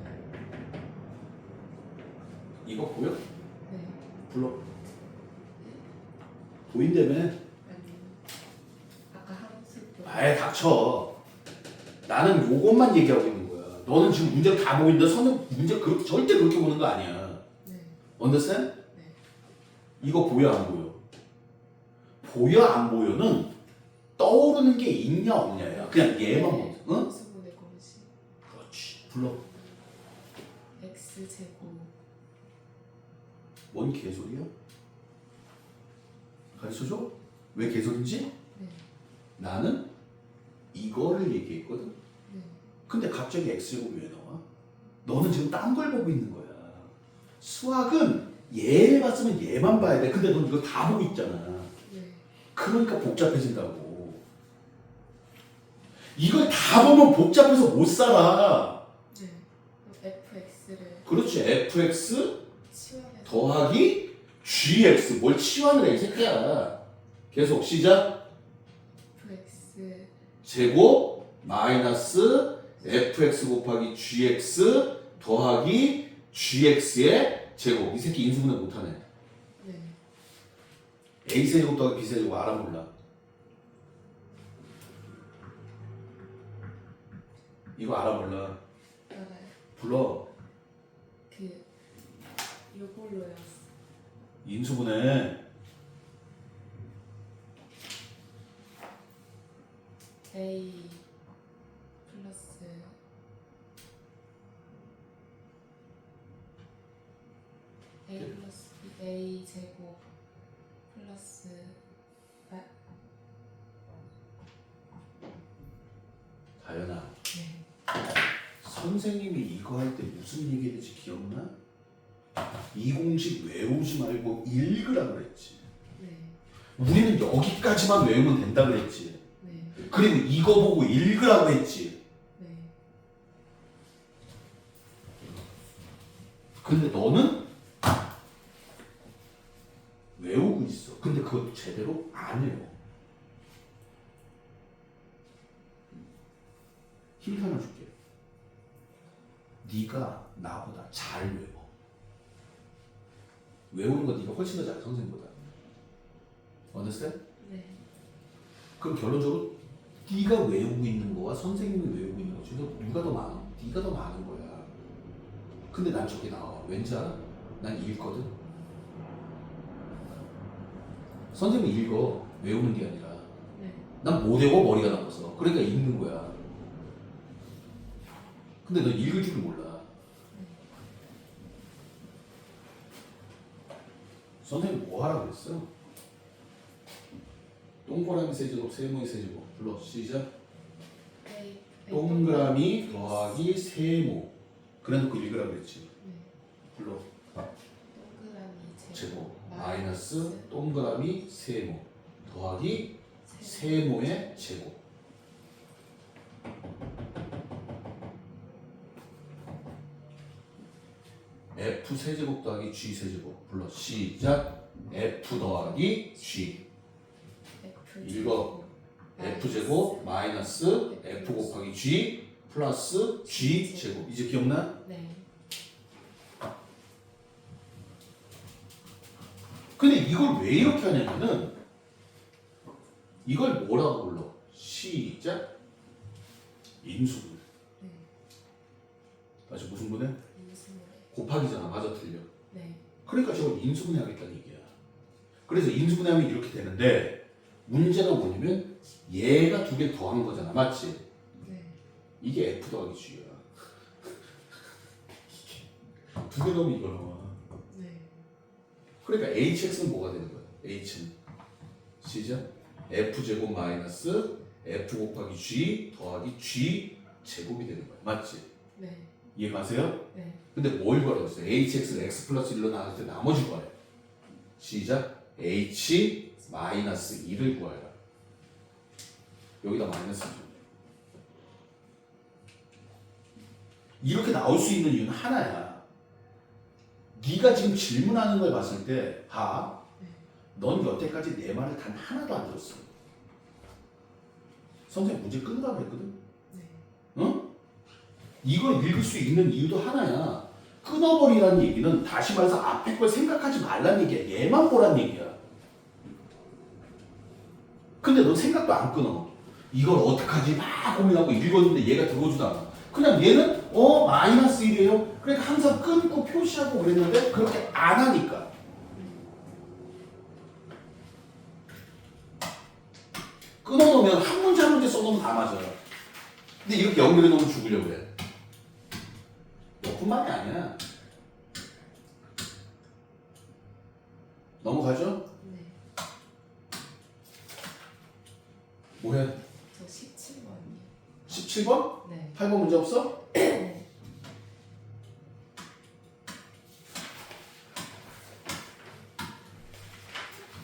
이거 보여? 네. 불러. 보인다며? 아니요. 아까 함수도. 아예 닥쳐. 나는 요것만 얘기하고 있는 거야. 너는 지금 문제를 다 보고 있는데 선은 문제 그렇게 절대 그렇게 보는 거 아니야. 네. 언더스탠? 네. 이거 보여 안 보여? 보여 안 보여는 떠오르는 게 있냐 없냐야. 그냥 얘만 보면. 응? 수분의 공식. 불러. x제곱 뭔 개소리야? 가르쳐줘? 왜 개소리인지? 네. 나는 이거를 얘기했거든. 네. 근데 갑자기 x제곱이 왜 나와? 너는 지금 딴 걸 보고 있는 거야. 수학은 얘를 봤으면 얘만 봐야 돼. 근데 넌 이거 다 보고 있잖아. 네. 그러니까 복잡해진다고. 이걸 다 보면 복잡해서 못 살아. 네. 그럼 fx를 그렇지. fx 치환해서 더하기 gx. 뭘 치환을 해, 이 새끼야. 계속 시작. fx 제곱 마이너스 fx 곱하기 gx 더하기 gx의 제곱. 이 새끼 인수분해 못하네. 네. a세제곱 더하기 b세제곱 알아 몰라? 이거 알아 몰라? 알아요. 불러. 그 요걸로요. 인수분해. a 플러스 a 플러스 a 제곱 플러스 다현아, 네. 선생님이 이거 할 때 무슨 얘기했는지 기억나? 이 공식 외우지 말고 읽으라 그랬지. 네. 우리는 여기까지만 외우면 된다 그랬지. 네. 그리고 이거 보고 읽으라고 했지. 네. 근데 너는 외우고 있어. 근데 그것도 제대로 안 외워. 힌트 하나 줄게. 네가 나보다 잘 외워. 외우는 거 네가 훨씬 더 잘해, 선생님보다. Understand? 네. 그럼 결론적으로 네가 외우고 있는 거와 선생님이 외우고 있는 거 중에 누가 더 많아? 네가 더 많은 거야. 근데 난 저게 나와. 왠지 알아? 난 읽거든. 선생님이 읽어. 외우는 게 아니라. 네. 난 못 외워, 머리가 나빠서. 그러니까 읽는 거야. 근데 너 읽을 줄을 몰라. 선생님 뭐 하라고 그랬어? 동그라미 세제곱, 세모의 세제곱. 불러. 시작. a 동그라미 더하기 세모. 그래놓고 읽으라고 그랬지. 네. 불러. 동그라미 제곱 마이너스 동그라미 세모 더하기 세모의 제곱. f 세제곱 더하기 g 세제곱. 불러. 시작. f 더하기 g. 읽어. f 제곱 마이너스 f 곱하기 g 플러스 g 제곱. 이제 기억나? 네. 근데 이걸 왜 이렇게 하냐면은 이걸 뭐라고 불러? 시작. 인수분해. 네. 다시 무슨 분해? 인수분해. 곱하기잖아. 맞아 틀려. 네. 그러니까 저걸 인수분해 하겠다는 얘기야. 그래서 인수분해하면 이렇게 되는데 문제가 뭐냐면 얘가 두 개 더한 거잖아. 맞지? 네. 이게 f 더하기 g야. 두 개 더하면 이거 나와. 네. 그러니까 hx는 뭐가 되는 거야? h는 시작. f제곱 마이너스 f 곱하기 g 더하기 g 제곱이 되는 거야. 맞지? 네. 이해가세요? 네. 근데 뭘 구하라고 했어요? hx를 x 플러스 1로 나눌 때 나머지 구하래. 시작. h 마이너스 2를 구하라. 여기다 마이너스 줘. 이렇게 나올 수 있는 이유는 하나야. 네가 지금 질문하는 걸 봤을 때 봐. 넌 여태까지 내 말을 단 하나도 안 들었어. 선생님 문제 끊으라고 했거든. 네. 응? 이걸 읽을 수 있는 이유도 하나야. 끊어버리라는 얘기는 다시 말해서 앞에 걸 생각하지 말란 얘기야. 얘만 보란 얘기야. 근데 넌 생각도 안 끊어. 이걸 어떡하지 막 고민하고 읽었는데 얘가 들어오지도 않아. 그냥 얘는 마이너스 1이에요. 그러니까 항상 끊고 표시하고 그랬는데 그렇게 안 하니까. 끊어놓으면 한 문제 한 문제 써놓으면 다 맞아요. 근데 이렇게 연결해 놓으면 죽으려고 해. 저뿐만이 아니야. 넘어가죠? 네. 뭐해? 저 17번이요. 17번? 네. 8번 문제 없어? 네.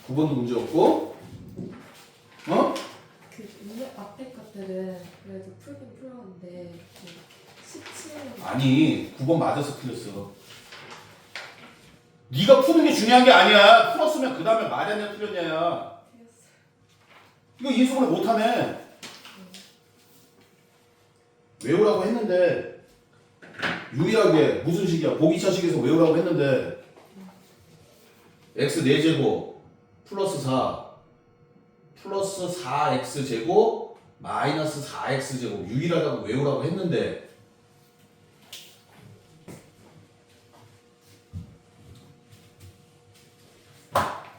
9번도 문제 없고. 어? 그 앞에 것들은 그래도 풀긴 풀었는데 그 17번 아니 9번 맞아서 틀렸어. 네가 푸는 게 중요한 게 아니야. 풀었으면 그 다음에 말했냐 틀렸냐야. 틀렸어요. 이거 인수분해 못하네. 외우라고 했는데 유일하게 무슨 식이야? 보기차식에서 외우라고 했는데 x 4제곱 플러스 4 플러스 4x제곱 마이너스 4x제곱 유일하다고 외우라고 했는데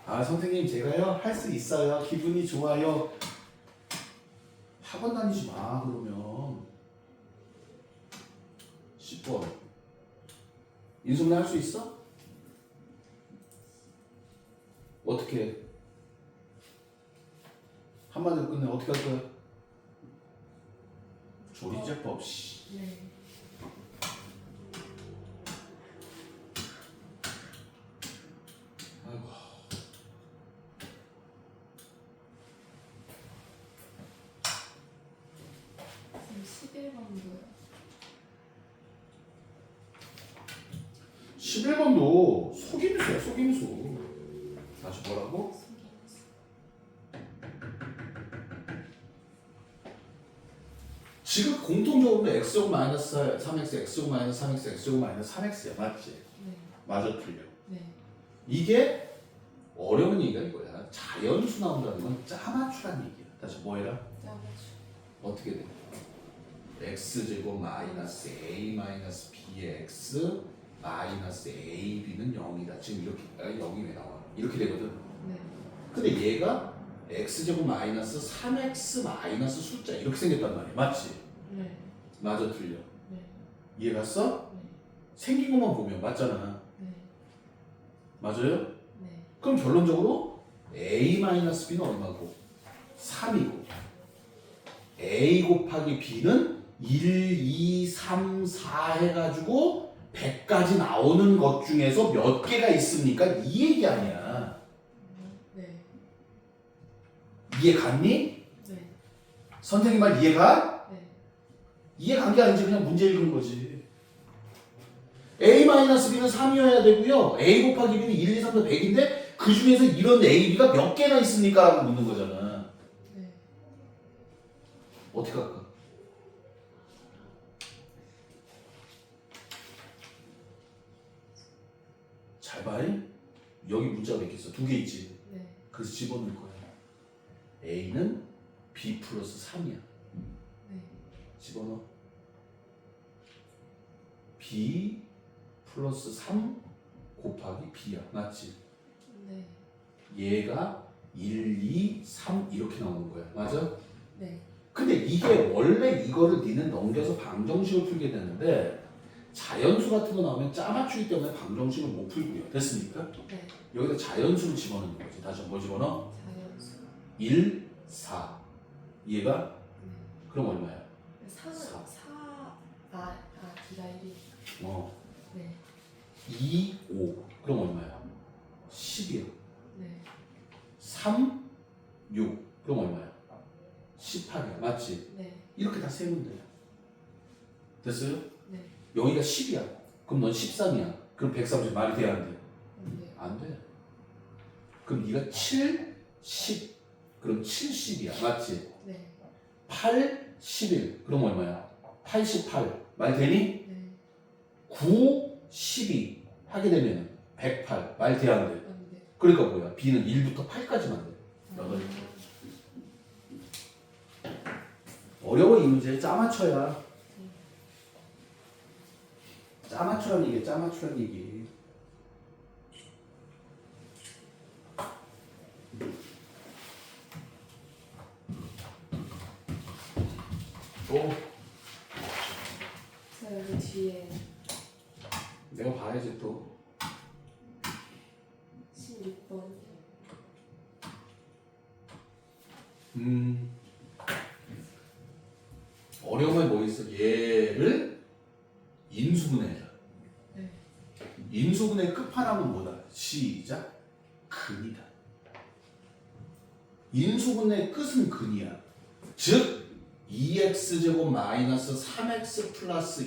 아 선생님 제가요 할 수 있어요. 기분이 좋아요. 학원 다니지 마 그러면. 10번 인수분해 할 수 있어? 어떻게 해? 한마디로 끝내. 어떻게 할 거야? 조리제법 씨. 네. 아이고. 그럼 11번도요. 11번도 속임수야 속임수. 다시 뭐라고? 속임수. 지금 공통적으로 x제곱 마이너스 3x x제곱 마이너스 3x x제곱 마이너스 3x야 맞지? 네. 맞아 틀려. 네. 이게 어려운 얘기가 이거야. 자연수 나온다는 건 짜맞추란 얘기야. 다시 뭐 해라? 짜맞추. 어떻게 돼? x제곱 마이너스 a 마이너스 b의 x 마이너스 ab는 0이다. 지금 이렇게 0이 왜 나와? 이렇게 되거든. 네. 근데 얘가 x제곱 마이너스 3x 마이너스 숫자 이렇게 생겼단 말이야. 맞지? 네. 맞아 틀려. 네. 이해 갔어? 네. 생긴 것만 보면 맞잖아. 네. 맞아요? 네. 그럼 결론적으로 a 마이너스 b는 얼마고? 3이고 a 곱하기 b는 1, 2, 3, 4 해가지고 100까지 나오는 것 중에서 몇 개가 있습니까? 이 얘기 아니야. 네. 이해 갔니? 네. 선생님 말 이해 가? 네. 이해 간 게 아니지 그냥 문제 읽은 거지. a-b는 3이어야 되고요. a 곱하기 b는 1, 2, 3, 4, 100인데 그 중에서 이런 a, b가 몇 개나 있습니까? 라고 묻는 거잖아. 네. 어떻게 할까? 잘 봐. 여기 문자가 몇 개 있어? 2개 있지? 네. 그래서 집어넣을 거야. a는 b 플러스 3이야. 네. 집어넣어. b 플러스 3 곱하기 b야. 맞지? 네. 얘가 1, 2, 3 이렇게 나오는 거야. 맞아? 네. 근데 이게 원래 이거를 니는 넘겨서 방정식을 풀게 되는데 자연수 같은 거 나오면 짜맞추기 때문에 방정식을 못 풀고요. 됐습니까? 네. 여기다 자연수를 집어넣는 거지. 다시 뭐 집어넣어? 자연수. 1, 4. 이해가? 네. 그럼 얼마야? 4는 사. 4B가 1이. 어. 네. 2, 5. 그럼 얼마야? 10이야. 네. 3, 6. 그럼 얼마야? 18이야. 맞지? 네. 이렇게 다 세면 돼. 됐어요? 네. 여기가 10이야. 그럼 넌 13이야. 그럼 130 말이 돼야 안 돼? 네. 안 돼. 그럼 네가 7, 10. 그럼 70이야. 맞지? 네. 8, 11. 그럼 얼마야? 88. 말 되니? 네. 9, 12. 하게 되면 108. 말 돼야 안 돼? 안 돼. 그러니까 뭐야? B는 1부터 8까지만 돼. 8개. 어려워 이 문제. 짜맞춰야. 짜맞추란 얘기야. 짜맞추란 얘기. 또 자 여기 뒤에 6번. 어려운 건 뭐 있어? 얘를 인수분해해라. 네. 인수분해 끝판왕은 뭐다? 시작. 근이다. 인수분해 끝은 근이야. 즉 2x제곱 마이너스 3x 플러스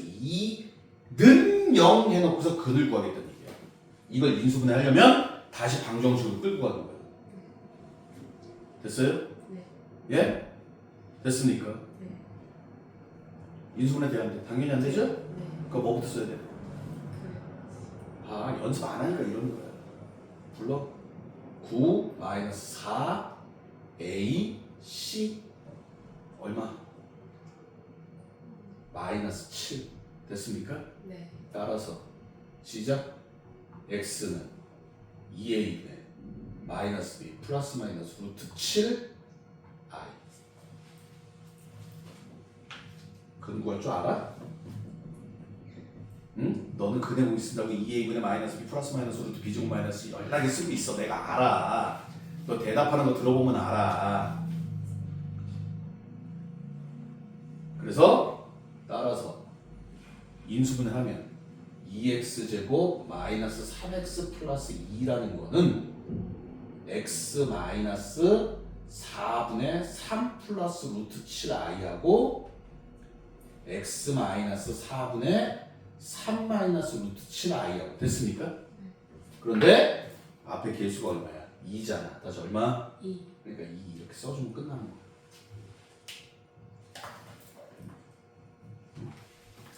2는 0 해놓고서 근을 구하겠다는 얘기야. 이걸 인수분해 하려면 다시 방정식으로 끌고 가는 거야. 됐어요? 네. 예? 됐습니까? 네. 인수분해 돼야 안 돼? 당연히 안 되죠? 네. 그거 뭐부터 써야 돼? 그 아, 연습 안 하니까 이러는 거야. 불러. 9 마이너스 4 a c 얼마? 마이너스 7 됐습니까? 네. 따라서 시작. x는 2a분의 마이너스 b 플러스 마이너스 루트 7 i 근구할 줄 알아? 응? 너는 그 대목이 쓴다고 2a분의 마이너스 b 플러스 마이너스 루트 b 제곱 마이너스 연락에 쓰고 있어. 내가 알아. 너 대답하는 거 들어보면 알아. 그래서 따라서 인수분해 하면 2x제곱 마이너스 3x 플러스 2라는 거는 x 마이너스 4분의 3 플러스 루트 7i하고 x 마이너스 4분의 3 마이너스 루트 7i하고 됐습니까? 그런데 앞에 개수가 얼마야? 2잖아. 다시 얼마? 2. 그러니까 2 이렇게 써주면 끝나는 거야.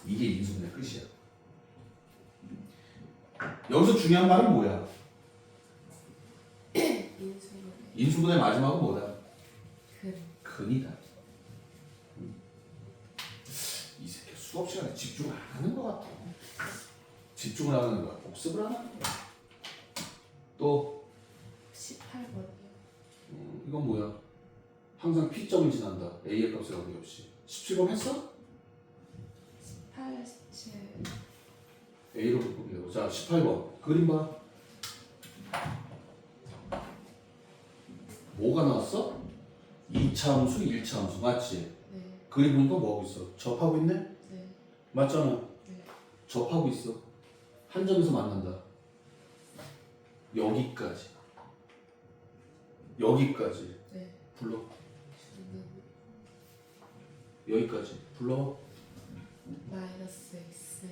이게 인수분해 끝이야. 여기서 중요한 말은 뭐야? 인수분해. 인수분해 마지막은 뭐다? 근. 근이다. 이 새끼 수업 시간에 집중 안 하는 것 같아. 집중을 하는 거야. 복습을 하는 거야. 또 18번이요. 이건 뭐야? 항상 P점을 지난다. A의 값에 관계없이. 17번 했어? 18, 17. A로 바꾸면 되고. 자, 18번. 그림 봐. 뭐가 나왔어? 2차 함수, 1차 함수. 맞지? 네. 그림 보니까 뭐 하고 있어? 접하고 있네? 네. 맞잖아. 네. 접하고 있어. 한 점에서 만난다. 여기까지. 여기까지. 네. 불러. 저는 여기까지. 불러. 마이너스 x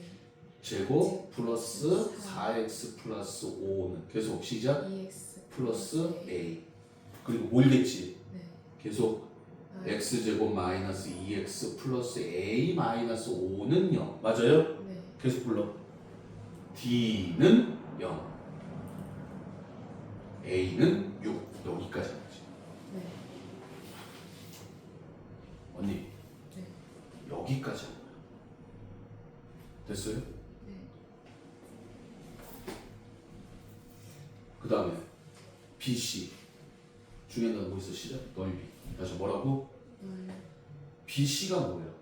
제곱 플러스 4x 플러스 5는 계속 시작. 2x 플러스 a. 그리고 몰겠지. 네. 계속 아, x제곱 마이너스 2x 플러스 a 마이너스 5는 0. 맞아요? 네. 계속 불러. d는 0. a는 6. 여기까지 하지. 네. 언니, 네. 여기까지 하는 거야. 됐어요? 네. 그 다음에 BC 중요한 단어 뭐 있어? 시작. 넓이. 다시 뭐라고? BC가 뭐야?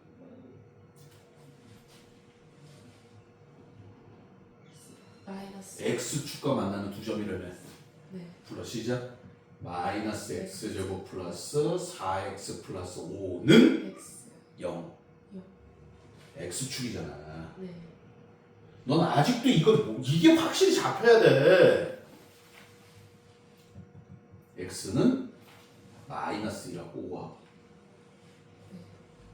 마이너스 X축과 만나는 두 점이라며. 네. 불러 시작. 마이너스 X제곱 플러스 4X 플러스 5는 x 0. 0. X축이잖아. 네. 넌 아직도 이게 확실히 잡혀야 돼. X는 마이너스 1하고 5하고.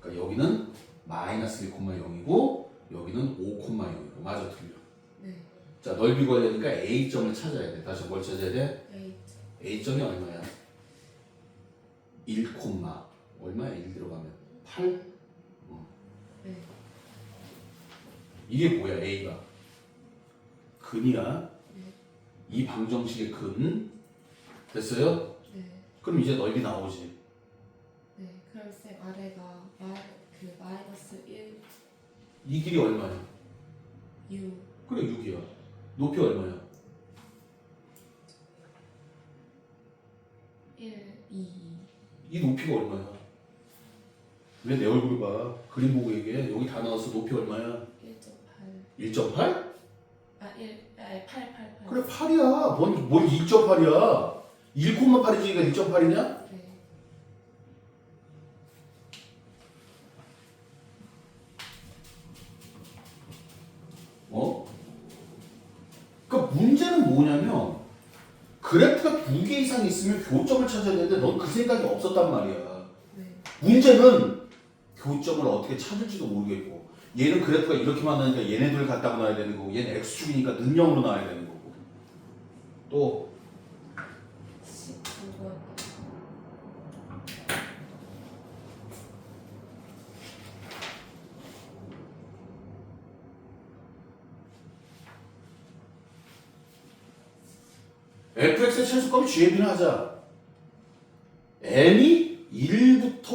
그러니까 여기는 마이너스 1,0이고 여기는 5,0이고. 맞아, 틀려. 네. 자, 넓이 구하려니까 A점을 찾아야 돼. 다시 뭘 찾아야 돼? 8. A점이 얼마야? 1, 얼마야? 1 들어가면 8? 네. 이게 뭐야? A가 근이야. 네. 이 방정식의 근 됐어요? 네. 그럼 이제 넓이 나오지. 네. 그럼 쌤 아래가 마이너스 1, 이 길이 얼마야? 6. 그래 6이야. 높이 얼마야? 1, 2. 이 높이가 얼마야? 왜 내 얼굴을 봐? 그림 보고 얘기해. 여기 다 나와서 높이 얼마야? 1.8. 1.8? 아, 8. 그래 8이야. 뭔 2.8이야. 1,8이지가 2.8이냐? 네. 어? 그러니까 문제는 뭐냐면 그래프가 2개 이상 있으면 교점을 찾아야 되는데 넌 그 생각이 없었단 말이야. 네. 문제는 교점을 어떻게 찾을지도 모르겠고 얘는 그래프가 이렇게만 나니까 얘네들 갖다가 놔야 되는 거고 얘는 x축이니까 는영으로 나와야 되는 거고 또 19번. fx의 최소값이 gm이나 하자. m이 1부터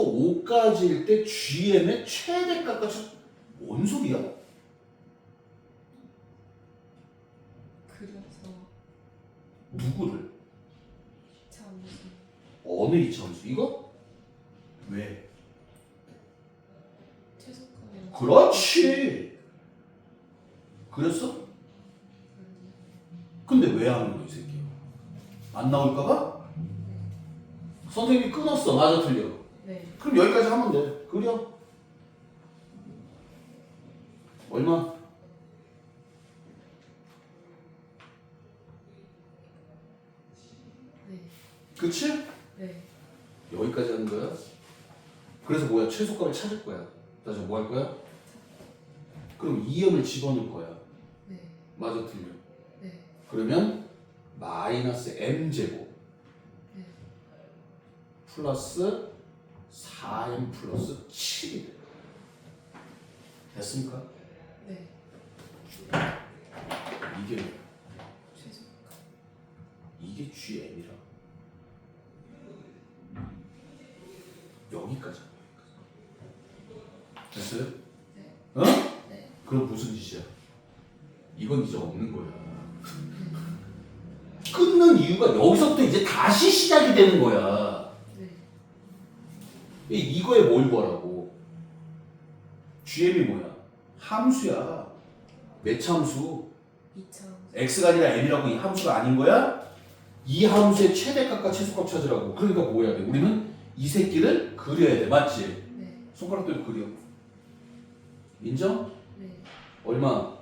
5까지일 때 gm의 최대값과 뭔 소리야? 그려서 누구를? 참수. 어느 이차함수? 이거? 왜? 최소값이 그렇지. 그랬어? 근데 왜 하는 거야 이 새끼야? 안 나올까봐? 선생님이 끊었어. 맞아 틀려. 네. 그럼 여기까지 하면 돼. 그려. 얼마? 네. 그치? 네. 여기까지 하는 거야. 그래서 뭐야? 최소값을 찾을 거야. 다시 뭐 할 거야? 그럼 2염을 집어넣을 거야. 네. 맞아 틀려. 네. 그러면 마이너스 m제곱 네. 플러스 4m 플러스 7이 돼. 됐습니까? 네. 이게 최소값. 이게 GM이라. 여기까지. 됐어요? 네. 어? 네. 그럼 무슨 짓이야? 이건 이제 없는 거야. 끊는 이유가 여기서부터 이제 다시 시작이 되는 거야. 네. 이거에 뭘 구하라고? GM이 뭐야? 함수야. 몇 함수? 2차. x가 아니라 m이라고 이 함수가 아닌 거야? 이 함수의 최대값과 최소값 찾으라고. 그러니까 뭐 해야 돼? 우리는 이 새끼를 그려야 돼. 맞지? 네. 손가락 대고 그려. 인정? 네. 얼마?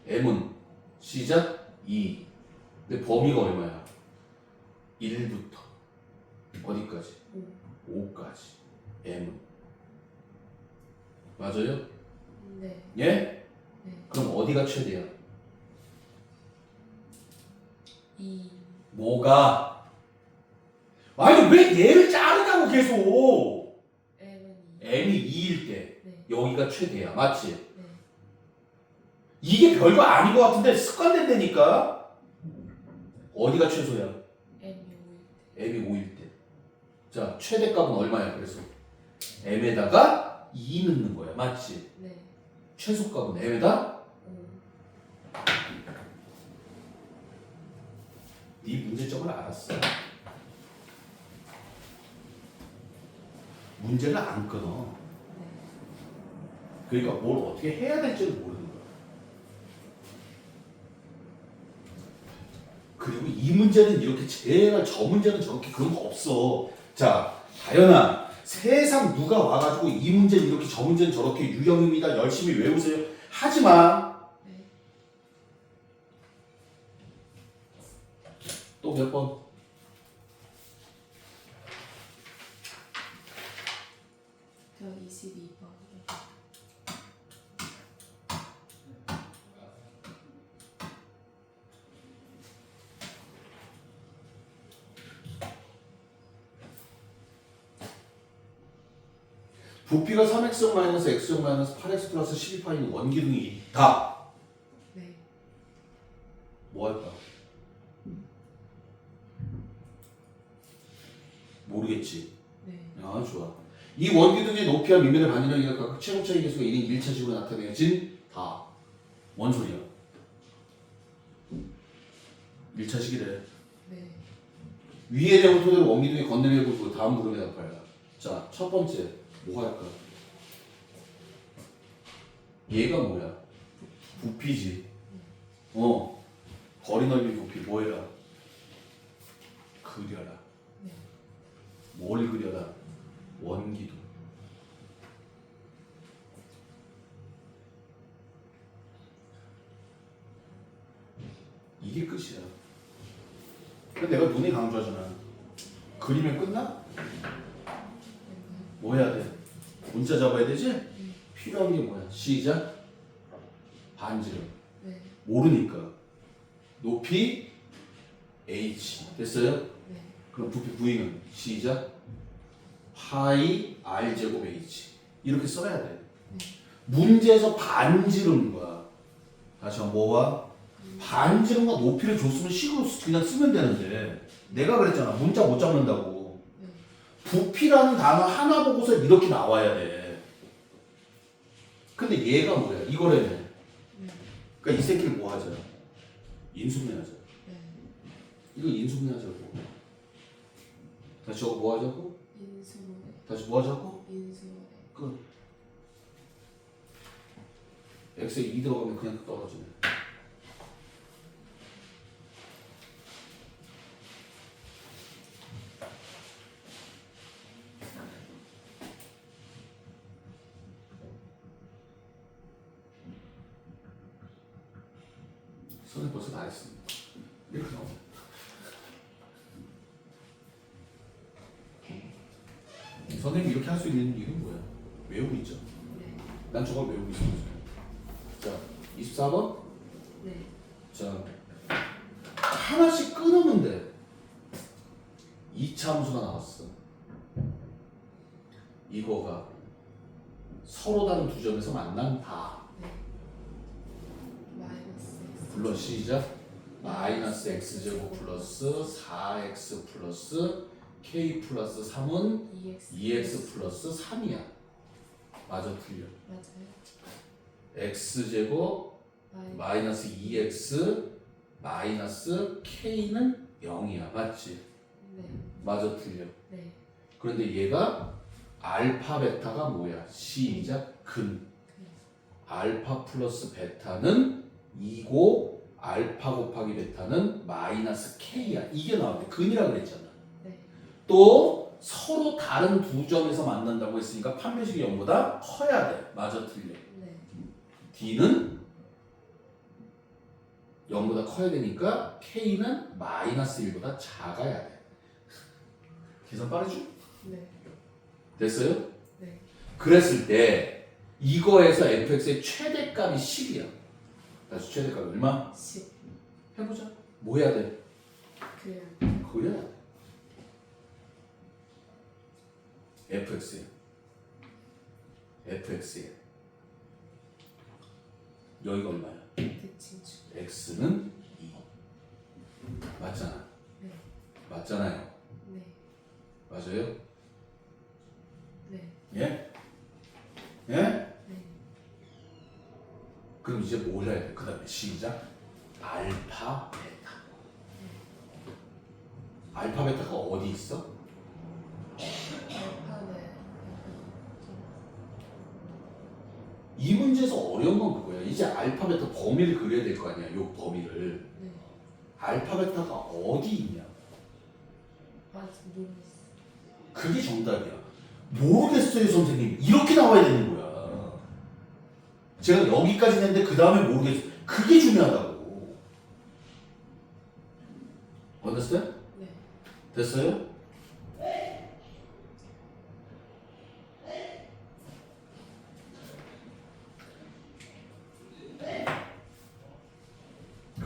m은 시작 2. 근데 범위가 얼마야? 1부터 어디까지? 5까지. m은 맞아요? 네. 예? 네. 그럼 어디가 최대야? 2. 뭐가? 아니 왜 얘를 자르냐고 계속. M은 2. m이 2일 때 네. 여기가 최대야. 맞지? 네. 이게 별거 아닌 것 같은데 습관된다니까. 어디가 최소야? M이 5일 때. m이 5일 때. 자 최대값은 얼마야? 그래서 m에다가 2 넣는 거야. 맞지? 네. 최소값은 m에다 5. 네 문제점을 알았어. 문제를 안 끊어. 네. 그러니까 뭘 어떻게 해야 될지를 모르는 거야. 그리고 이 문제는 이렇게 제발 저 문제는 저렇게 그런 거 없어. 자, 다현아, 세상 누가 와가지고 이 문제는 이렇게 저 문제는 저렇게 유형입니다. 열심히 외우세요. 하지 마. 네. 또 몇 번? 저 22번. 부피가 3x 마이너스 x 마이너스 8x 플러스 12파인 원기둥이 있다. 네. 뭐 할까? 모르겠지. 네. 아, 좋아. 이 원기둥의 높이와 미면의 반이랑이가 각각 최고차의 개수가 1인 1차식으로 나타내진 다. 뭔 소리야? 1차식이래. 네. 위에 대한 토대로 원기둥의 건너를 보고 다음 물음에 답하라. 자, 첫 번째. 뭐 할까? 얘가 뭐야? 부피지. 거리 넓이 부피 뭐 해라? 그려라. 네. 뭘 그려라? 원기둥. 이게 끝이야. 근데 내가 눈이 강조하잖아. 그리면 끝나? 뭐 해야 돼? 문자 잡아야 되지? 필요한 게 뭐야? 시작. 반지름. 네. 모르니까. 높이 h. 됐어요? 네. 그럼 부피 V는 시작. 파이 r 제곱 h. 이렇게 써야 돼. 문제에서 반지름과 다시 한번 뭐와 반지름과 높이를 줬으면 식으로 그냥 쓰면 되는데 내가 그랬잖아. 문자 못 잡는다고. 네. 부피라는 단어 하나 보고서 이렇게 나와야 돼. 근데 얘가 뭐야? 이거래네. 네. 그러니까 이 새끼를 뭐 하자? 인수분해하자. 네. 이거 인수분해하자고. 다시 저거 뭐 하자고? 인수분해. 다시 뭐 하자고? 인수분해. 끝. x에 2 들어가면 그냥 떨어지네. 선생님 벌써 다 했습니다. 이렇게 나오네. 선생님이 이렇게 할 수 있는 이유는 뭐야? 외우고 있죠. 네. 난 저걸 외우고 있어요. 자, 24번. 네. 자, 하나씩 끊으면 돼. 2차 함수가 나왔어. 이거가 서로 다른 두 점에서 만난다. 네. 마이너스 X. 물론 시작. 마이너스 x제곱 플러스 4x 플러스 k 플러스 3은 2x 플러스 3이야. 맞아, 틀려. 맞아요. x제곱 마이너스 2x 마이너스 k는 0이야. 맞지? 네. 맞아, 틀려. 네. 그런데 얘가 알파 베타가 뭐야? 시작 근. 알파 플러스 베타는 2고 알파 곱하기 베타는 마이너스 k야. 이게 나왔대. 근이라고 그랬잖아. 네. 또 서로 다른 두 점에서 만난다고 했으니까 판별식이 0보다 커야 돼. 맞아, 틀려. 네. d는 0보다 커야 되니까 k는 마이너스 1보다 작아야 돼. 계산 빠르죠? 네. 됐어요? 네. 그랬을 때 이거에서 fx의 최대값이 10이야. 다시 최대값 얼마? 10. 해보자. 뭐 해야 돼? 그래요. 그려야 돼. fx에 여기가 얼마야? 대칭축. x는 2. 맞잖아. 네. 맞잖아요. 네. 맞아요? 네. 예? 예? 네. 그럼 이제 뭘 해야 돼? 그 다음에 시작. 알파 베타. 알파 베타가 어디 있어? 알파는 이 문제에서 어려운 건 그거야. 이제 알파 베타 범위를 그려야 될 거 아니야. 요 범위를. 네. 알파 베타가 어디 있냐? 아직 모르겠어. 그게 정답이야. 모르겠어요, 선생님. 이렇게 나와야 되는 거야. 제가 여기까지 했는데 그 다음에 모르겠어요. 그게 중요하다고. understand? 네. 됐어요?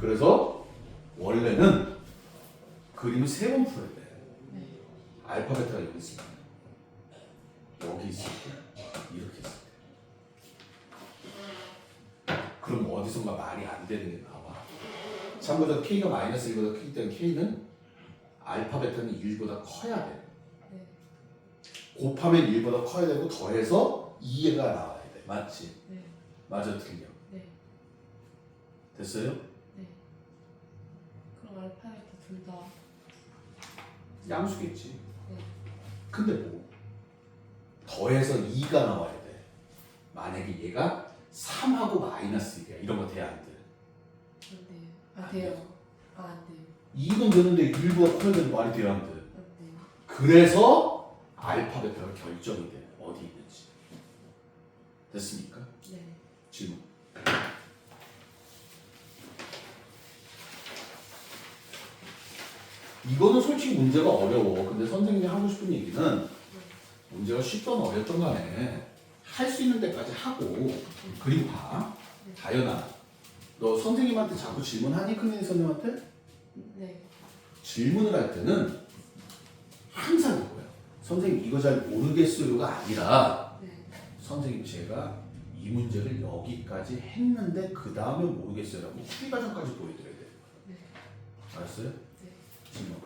그래서 원래는 그림을 3번 풀어야 돼. 네. 알파 베타가 여기 있을 때, 여기 있을 때, 이렇게 있을 때. 그럼 어디선가 말이 안 되는 게 나와. 참고로 k가 마이너스 1보다 크기 때문에 k는 알파 베타는 1보다 커야 돼. 네. 곱하면 1보다 커야 되고 더해서 2가 나와야 돼. 맞지? 네. 맞아, 틀려. 네. 됐어요? 네. 그럼 알파베타 둘 다. 양수겠지. 네. 근데 뭐 더해서 2가 나와야 돼. 만약에 얘가 3하고 마이너스 1이야. 이런 거 돼, 안 돼? 안 돼요. 아 돼요. 안 돼요. 2는 되는데 1보다 커야 되는 말이 돼야 안 돼. 안 돼요. 그래서 알파벳표가 결정이 돼. 어디 있는지. 됐습니까? 네. 질문. 이거는 솔직히 문제가 어려워. 근데 선생님이 하고 싶은 얘기는 문제가 쉽던 어렵던 간에 할 수 있는 데까지 하고 그리고 봐. 다현아, 너 선생님한테 자꾸 질문하니? 큰민이 선생님한테? 네. 질문을 할 때는 항상 이거야. 선생님 이거 잘 모르겠어요가 아니라 네. 선생님 제가 이 문제를 여기까지 했는데 그 다음에 모르겠어요라고 후기 과정까지 보여드려야 돼요. 네. 알았어요? 네. 질문.